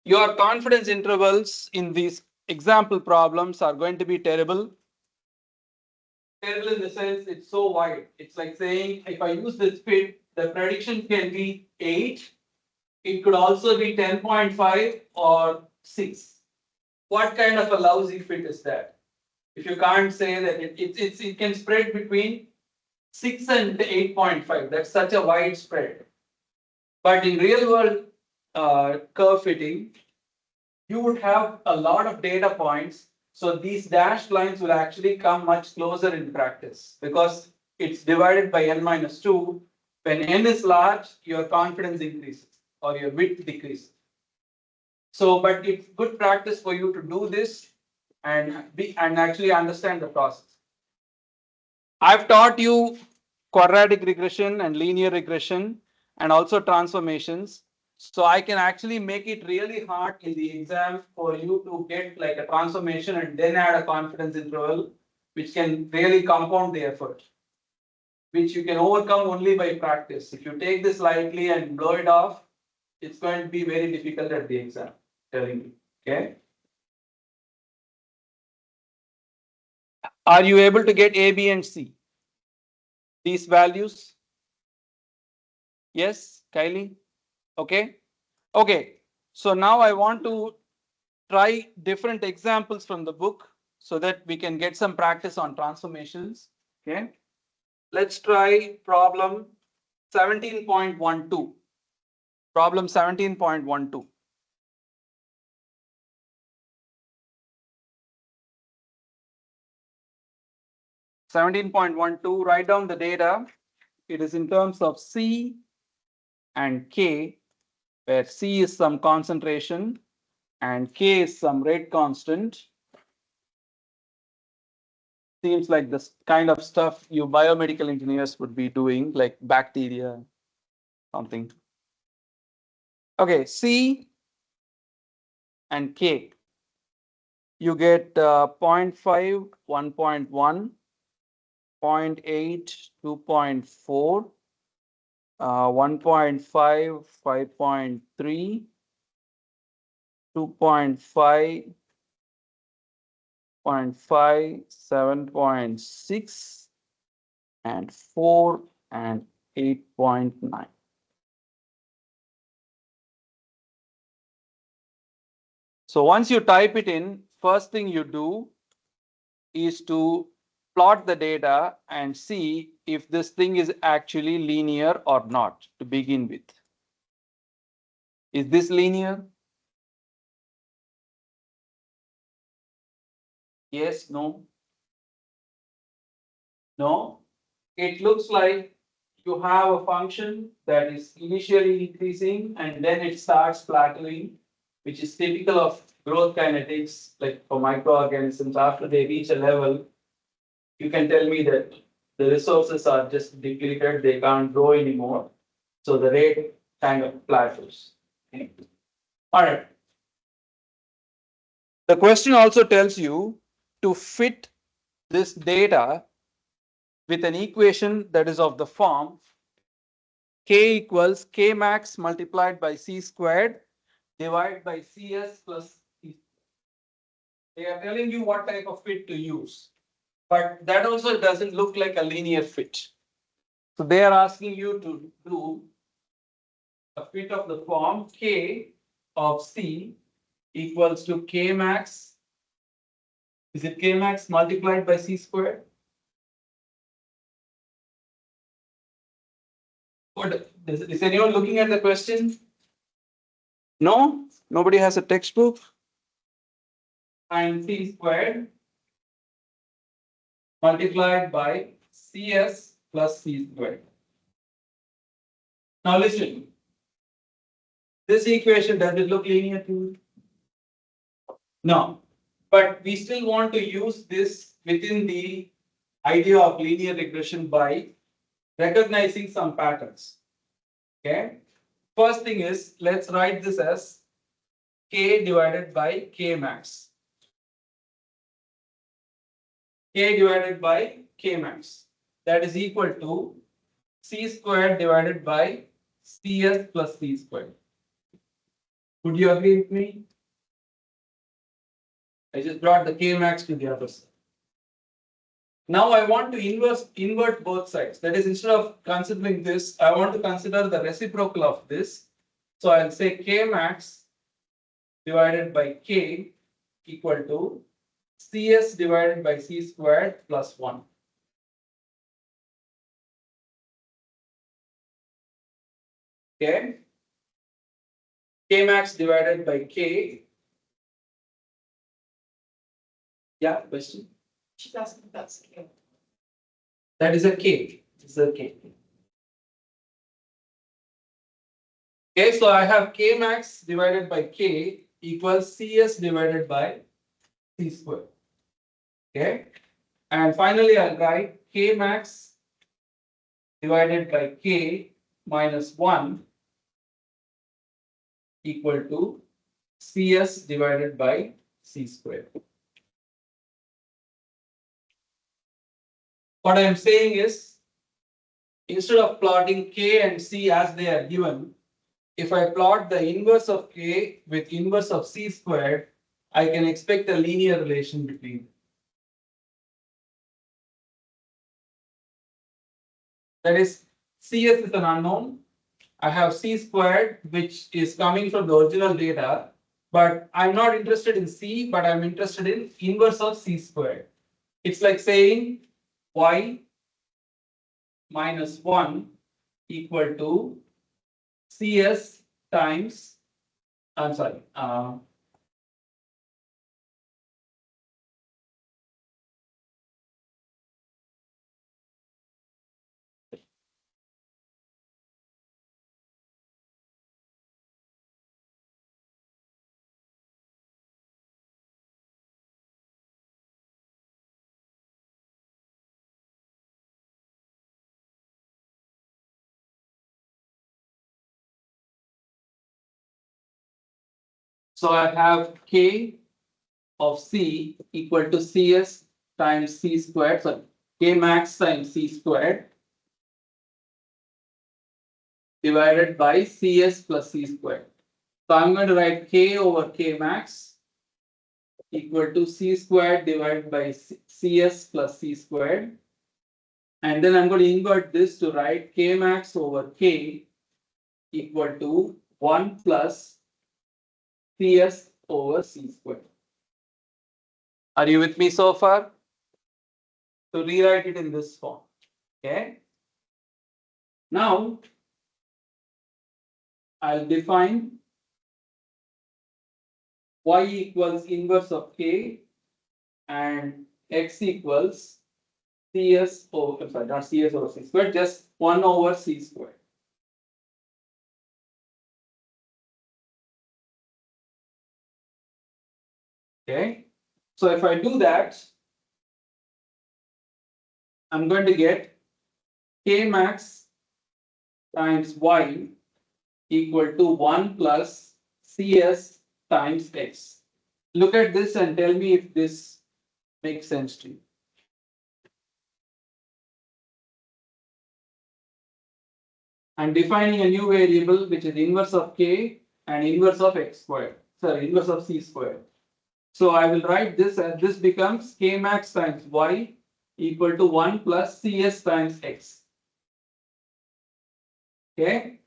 Your confidence intervals in these example problems are going to be terrible. Terrible in the sense it's so wide. It's like saying if I use this fit, the prediction can be 8. It could also be 10.5 or 6. What kind of a lousy fit is that? If you can't say that it can spread between 6 and 8.5. That's such a wide spread. But in real world curve fitting, you would have a lot of data points. So these dashed lines will actually come much closer in practice because it's divided by n minus 2. When n is large, your confidence increases or your width decreases. So, but it's good practice for you to do this and actually understand the process. I've taught you quadratic regression and linear regression and also transformations. So I can actually make it really hard in the exam for you to get like a transformation and then add a confidence interval, which can really compound the effort, which you can overcome only by practice. If you take this lightly and blow it off, it's going to be very difficult at the exam, telling you. Okay. Are you able to get A, B, and C? These values? Yes, Kylie? Okay. Okay. So now I want to try different examples from the book so that we can get some practice on transformations. Okay. Let's try problem 17.12. Problem 17.12. 17.12, write down the data. It is in terms of C and K, where C is some concentration and K is some rate constant. Seems like this kind of stuff you biomedical engineers would be doing, like bacteria, something. Okay, C and K. You get 0.5, 1.1, 0.8, 2.4, 1.5, 5.3, 2.5, 0.5, 7.6, and 4 and 8.9. So once you type it in, first thing you do is to plot the data and see if this thing is actually linear or not to begin with. Is this linear? Yes, no? No? It looks like you have a function that is initially increasing and then it starts plateauing, which is typical of growth kinetics, like for microorganisms, after they reach a level, you can tell me that the resources are just depleted, they can't grow anymore. So the rate kind of plateaus. Okay. All right. The question also tells you to fit this data with an equation that is of the form k equals k max multiplied by c squared divided by cs plus c. They are telling you what type of fit to use, but that also doesn't look like a linear fit. So they are asking you to do a fit of the form k of c equals to k max. Is it k max multiplied by c squared? What is anyone looking at the question? No? Nobody has a textbook? And c squared multiplied by cs plus c squared. Now listen, this equation, does it look linear to you? No, but we still want to use this within the idea of linear regression by recognizing some patterns. Okay, first thing is, let's write this as k divided by k max. K divided by k max, that is equal to c squared divided by cs plus c squared. Would you agree with me? I just brought the k max to the other side. Now I want to invert both sides. That is, instead of considering this, I want to consider the reciprocal of this. So I'll say k max divided by k equal to cs divided by c squared plus 1. Okay. K max divided by k. Yeah, question. She's asking if that's scale. That is a k. It's a k. Okay, so I have k max divided by k equals cs divided by c squared. Okay, and finally I'll write k max divided by k minus 1 equal to cs divided by c squared. What I am saying is, instead of plotting k and c as they are given, if I plot the inverse of k with inverse of c squared, I can expect a linear relation between them. That is, cs is an unknown. I have c squared, which is coming from the original data, but I'm not interested in c, but I'm interested in inverse of c squared. It's like saying y minus 1 equal to cs times, I'm sorry, so I have k of c equal to cs times c squared, so k max times c squared divided by cs plus c squared. So I'm going to write k over k max equal to c squared divided by cs plus c squared. And then I'm going to invert this to write k max over k equal to 1 plus cs over c squared. Are you with me so far? So rewrite it in this form. Okay. Now I'll define y equals inverse of k and x equals CS over, I'm sorry, not CS over C squared, just 1 over C squared. Okay, so if I do that, I'm going to get K max times Y equal to 1 plus CS times X. Look at this and tell me if this makes sense to you. I'm defining a new variable which is inverse of K and inverse of X squared, sorry, inverse of C squared. So I will write this as this becomes K max times Y equal to 1 plus CS times X. Okay.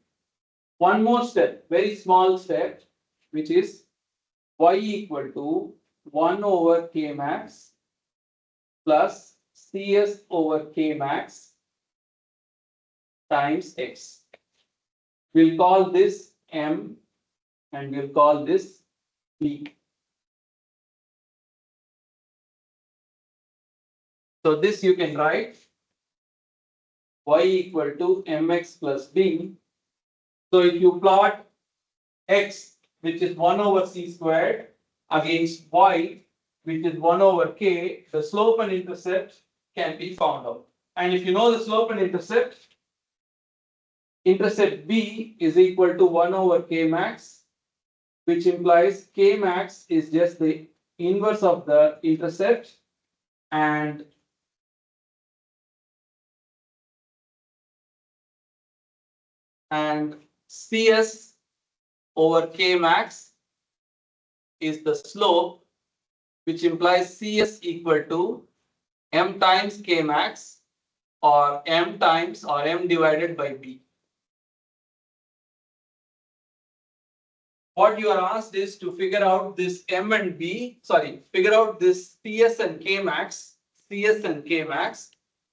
One more step, very small step, which is Y equal to 1 over K max plus CS over K max times X. We'll call this M and we'll call this B. So this you can write Y equal to mx plus b. So if you plot x, which is 1 over c squared, against y, which is 1 over k, the slope and intercept can be found out. And if you know the slope and intercept b is equal to 1 over k max, which implies k max is just the inverse of the intercept, and CS over K max is the slope, which implies CS equal to M times K max or M times or M divided by B. What you are asked is to figure out this M and B, figure out this CS and K max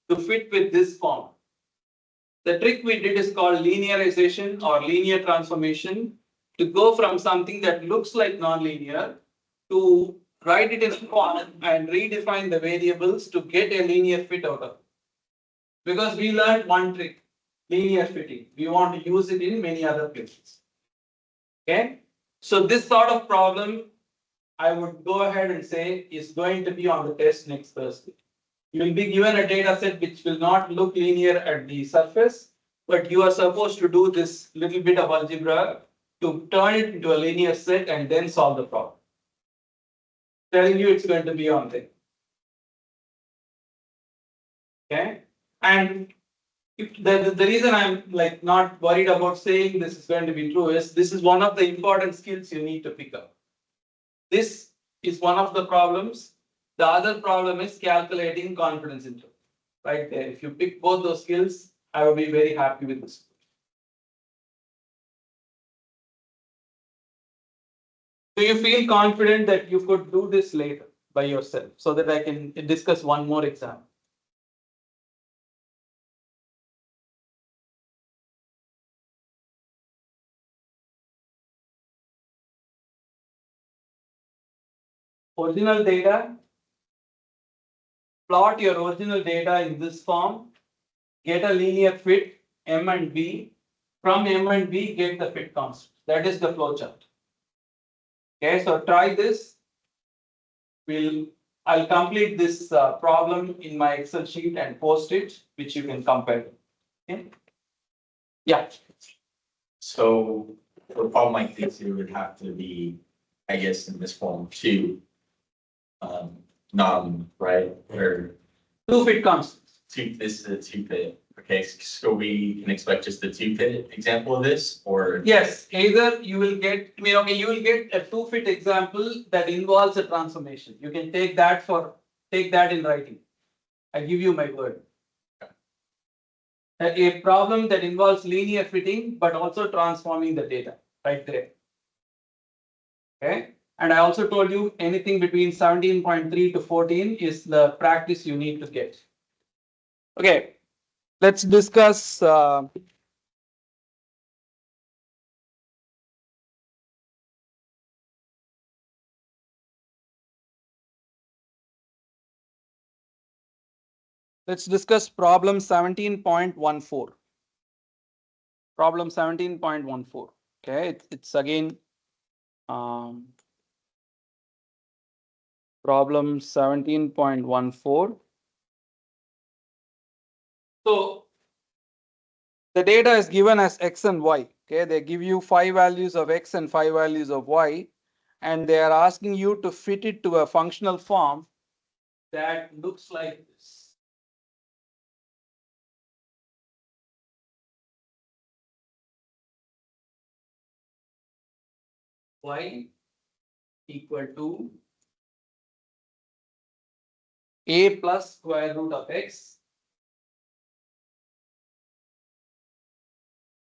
to fit with this form. The trick we did is called linearization or linear transformation, to go from something that looks like nonlinear to write it in a form and redefine the variables to get a linear fit out of it. Because we learned one trick, linear fitting. We want to use it in many other places. Okay, so this sort of problem, I would go ahead and say, is going to be on the test next Thursday. You will be given a data set which will not look linear at the surface, but you are supposed to do this little bit of algebra to turn it into a linear set and then solve the problem. Telling you it's going to be on there. Okay, and if the reason I'm like not worried about saying this is going to be true is this is one of the important skills you need to pick up. This is one of the problems. The other problem is calculating confidence interval. Right there. If you pick both those skills, I will be very happy with this. Do you feel confident that you could do this later by yourself so that I can discuss one more example? Original data, plot your original data in this form, get a linear fit M and B. From M and B, get the fit constant. That is the flow chart. Okay, so try this. I'll complete this problem in my Excel sheet and post it, which you can compare. Okay. Yeah. So for a problem like this, it would have to be, I guess, in this form two. Right, or Two fit constants. this is a two fit. Okay, so we can expect just the two fit example of this, or? Yes, either you will get, you will get a two fit example that involves a transformation. You can take that in writing. I give you my word. A problem that involves linear fitting, but also transforming the data right there. Okay, and I also told you anything between 17.3 to 14 is the practice you need to get. Okay, let's discuss. Let's discuss problem 17.14. Problem 17.14. Okay, it's again problem 17.14. So the data is given as x and y. Okay, they give you 5 values of x and 5 values of y, and they are asking you to fit it to a functional form that looks like this. Y equal to a plus square root of x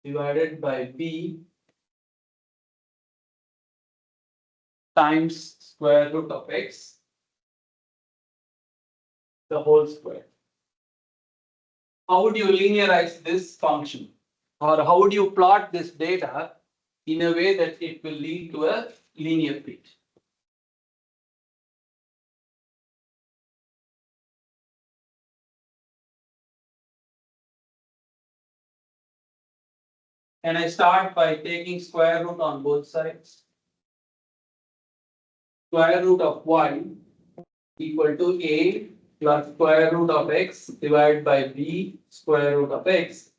divided by b times square root of x, the whole square. How would you linearize this function? Or how would you plot this data in a way that it will lead to a linear fit? And I start by taking square root on both sides. Square root of y equal to a plus square root of x divided by b square root of x,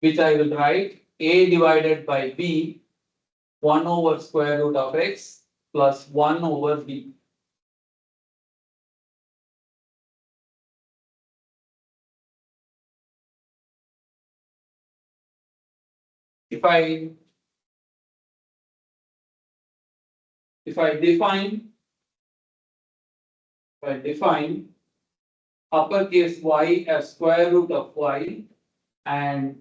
which I will write a divided by b 1 over square root of x plus 1 over b. If I define uppercase y as square root of y and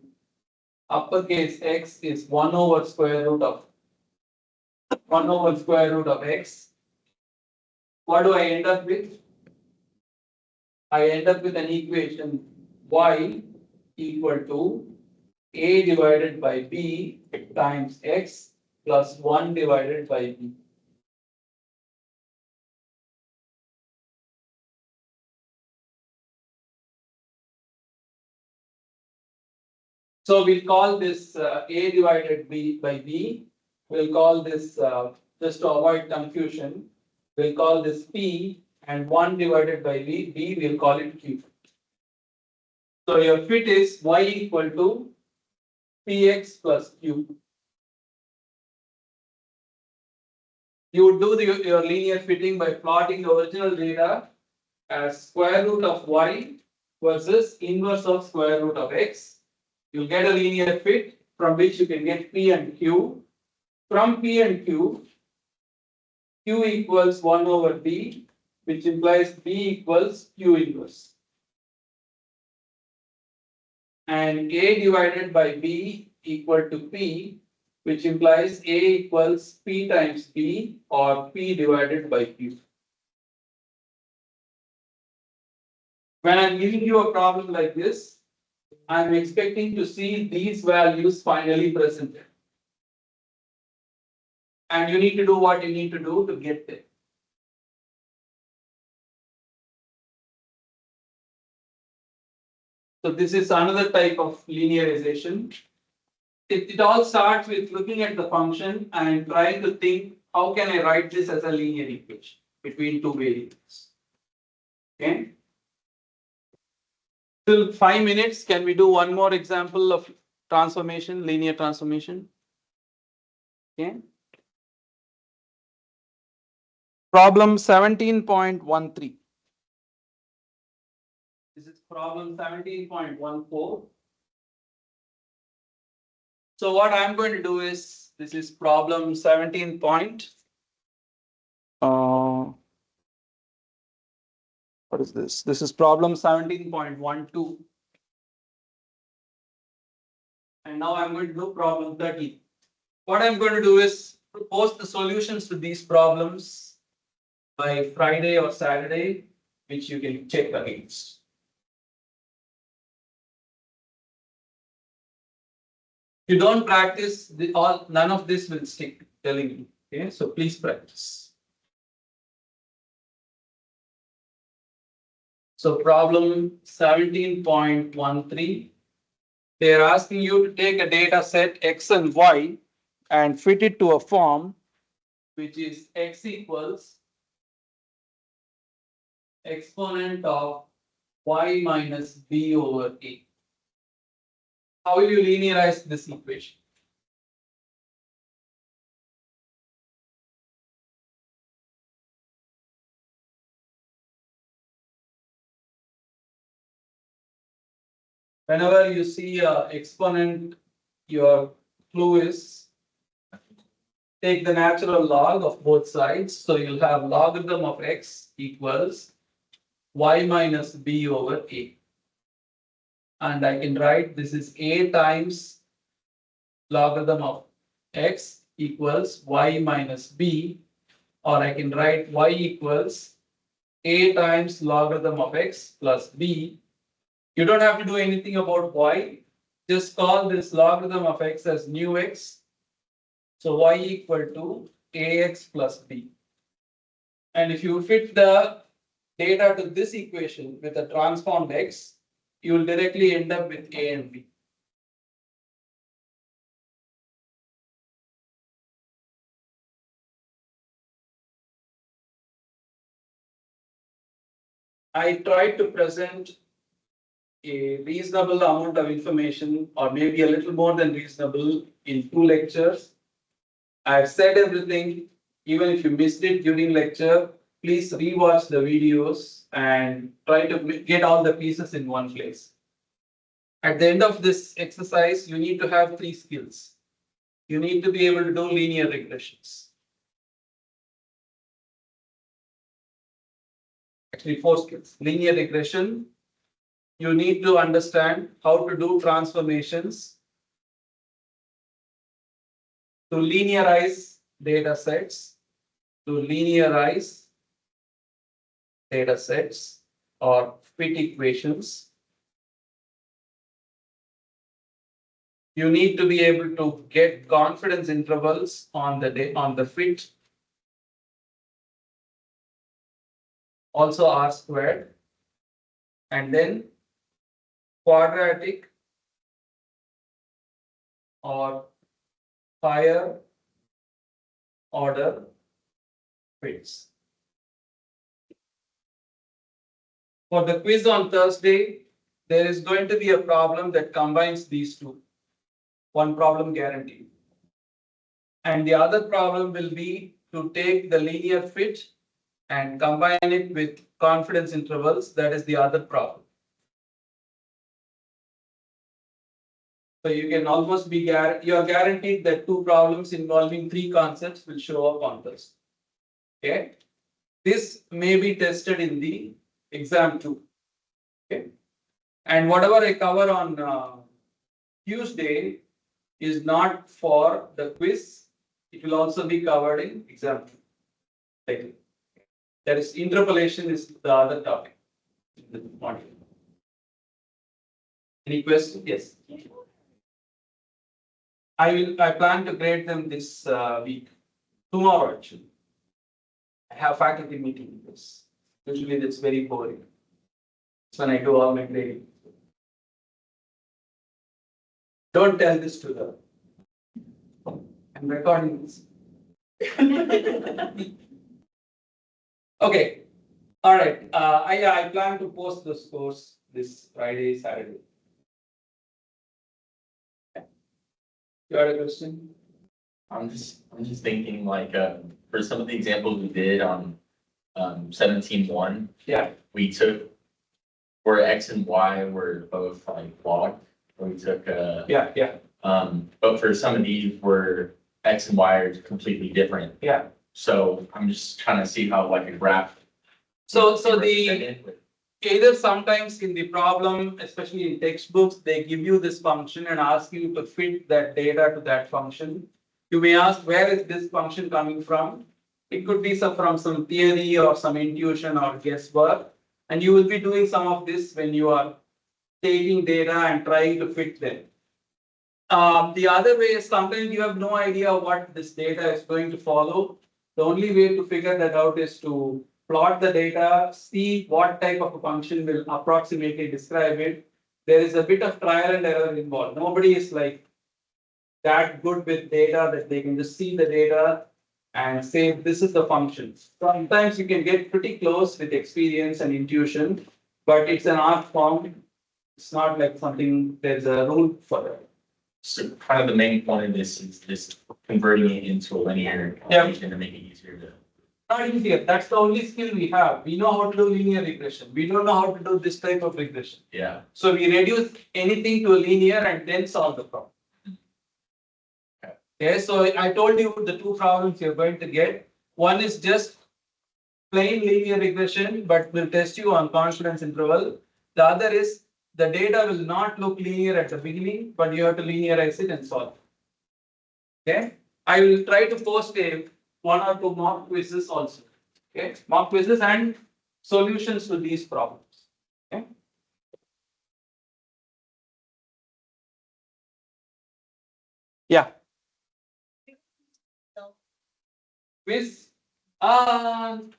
uppercase x is 1 over square root of x, what do I end up with? I end up with an equation y equal to a divided by b times x plus 1 divided by b. So we'll call this a divided by b. We'll call this, just to avoid confusion, we'll call this p, and 1 divided by b, we'll call it q. So your fit is y equal to px plus q. You would do your linear fitting by plotting the original data as square root of y versus inverse of square root of x. You'll get a linear fit from which you can get p and q. From p and q, q equals 1 over b, which implies b equals q inverse. And a divided by b equal to p, which implies a equals p times b or p divided by q. When I'm giving you a problem like this, I'm expecting to see these values finally presented. And you need to do what you need to do to get there. So this is another type of linearization. It all starts with looking at the function and trying to think, how can I write this as a linear equation between two variables? Okay. Till 5 minutes, can we do one more example of transformation, linear transformation? Okay. Problem 17.13. This is problem 17.14. So what I'm going to do is, this is problem 17 point. What is this? This is problem 17.12. And now I'm going to do problem 13. What I'm going to do is post the solutions to these problems by Friday or Saturday, which you can check against. If you don't practice, none of this will stick, telling you. Okay, so please practice. So problem 17.13. They are asking you to take a data set X and Y and fit it to a form which is X equals exponent of Y minus B over A. How will you linearize this equation? Whenever you see a exponent, your clue is take the natural log of both sides. So you'll have logarithm of X equals Y minus B over A. And I can write this is A times logarithm of X equals Y minus B, or I can write Y equals A times logarithm of X plus B. You don't have to do anything about Y. Just call this logarithm of X as nu X. So Y equal to AX plus B. And if you fit the data to this equation with a transformed X, you will directly end up with A and B. I tried to present a reasonable amount of information, or maybe a little more than reasonable, in 2 lectures. I've said everything. Even if you missed it during lecture, please rewatch the videos and try to get all the pieces in one place. At the end of this exercise, you need to have 3 skills. You need to be able to do linear regressions. Actually, 4 skills. Linear regression. You need to understand how to do transformations to linearize data sets, or fit equations. You need to be able to get confidence intervals on the fit. Also R squared. And then quadratic or higher order fits. For the quiz on Thursday, there is going to be a problem that combines these two. One problem guaranteed. And the other problem will be to take the linear fit and combine it with confidence intervals. That is the other problem. So you can almost be you are guaranteed that 2 problems involving 3 concepts will show up on this. Okay. This may be tested in the exam too. Okay. And whatever I cover on Tuesday is not for the quiz. It will also be covered in exam too. That is, interpolation is the other topic in the module. Any questions? Yes. I plan to grade them this week. Tomorrow actually. I have faculty meeting this. Usually that's very boring. That's when I do all my grading. Don't tell this to them. I'm recording this. Okay. All right. I plan to post the scores this Friday, Saturday. You had a question? I'm just thinking like, for some of the examples we did on, 17.1, Yeah. we took, where X and Y were both like logged, we took, Yeah. but for some of these where X and Y are completely different. Yeah. So I'm just trying to see how like a graph. So either sometimes in the problem, especially in textbooks, they give you this function and ask you to fit that data to that function. You may ask, where is this function coming from? It could be from some theory or some intuition or guesswork. And you will be doing some of this when you are taking data and trying to fit them. The other way is sometimes you have no idea what this data is going to follow. The only way to figure that out is to plot the data, see what type of a function will approximately describe it. There is a bit of trial and error involved. Nobody is like that good with data that they can just see the data and say, this is the function. Sometimes you can get pretty close with experience and intuition, but it's an art form. It's not like something, there's a rule for it. So kind of the main point of this is just converting it into a linear Yeah. equation to make it easier to. Not easier, that's the only skill we have. We know how to do linear regression. We don't know how to do this type of regression. Yeah. So we reduce anything to a linear and then solve the problem. Okay, so I told you the two problems you're going to get. One is just plain linear regression, but will test you on confidence interval. The other is the data will not look linear at the beginning, but you have to linearize it and solve. Okay, I will try to post one or two mock quizzes also. Okay, mock quizzes and solutions to these problems. Okay. Yeah. Quiz. I'm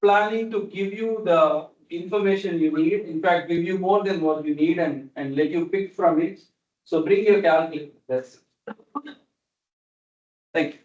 planning to give you the information you need. In fact, give you more than what you need and let you pick from it. So bring your calculator. That's it. Thank you.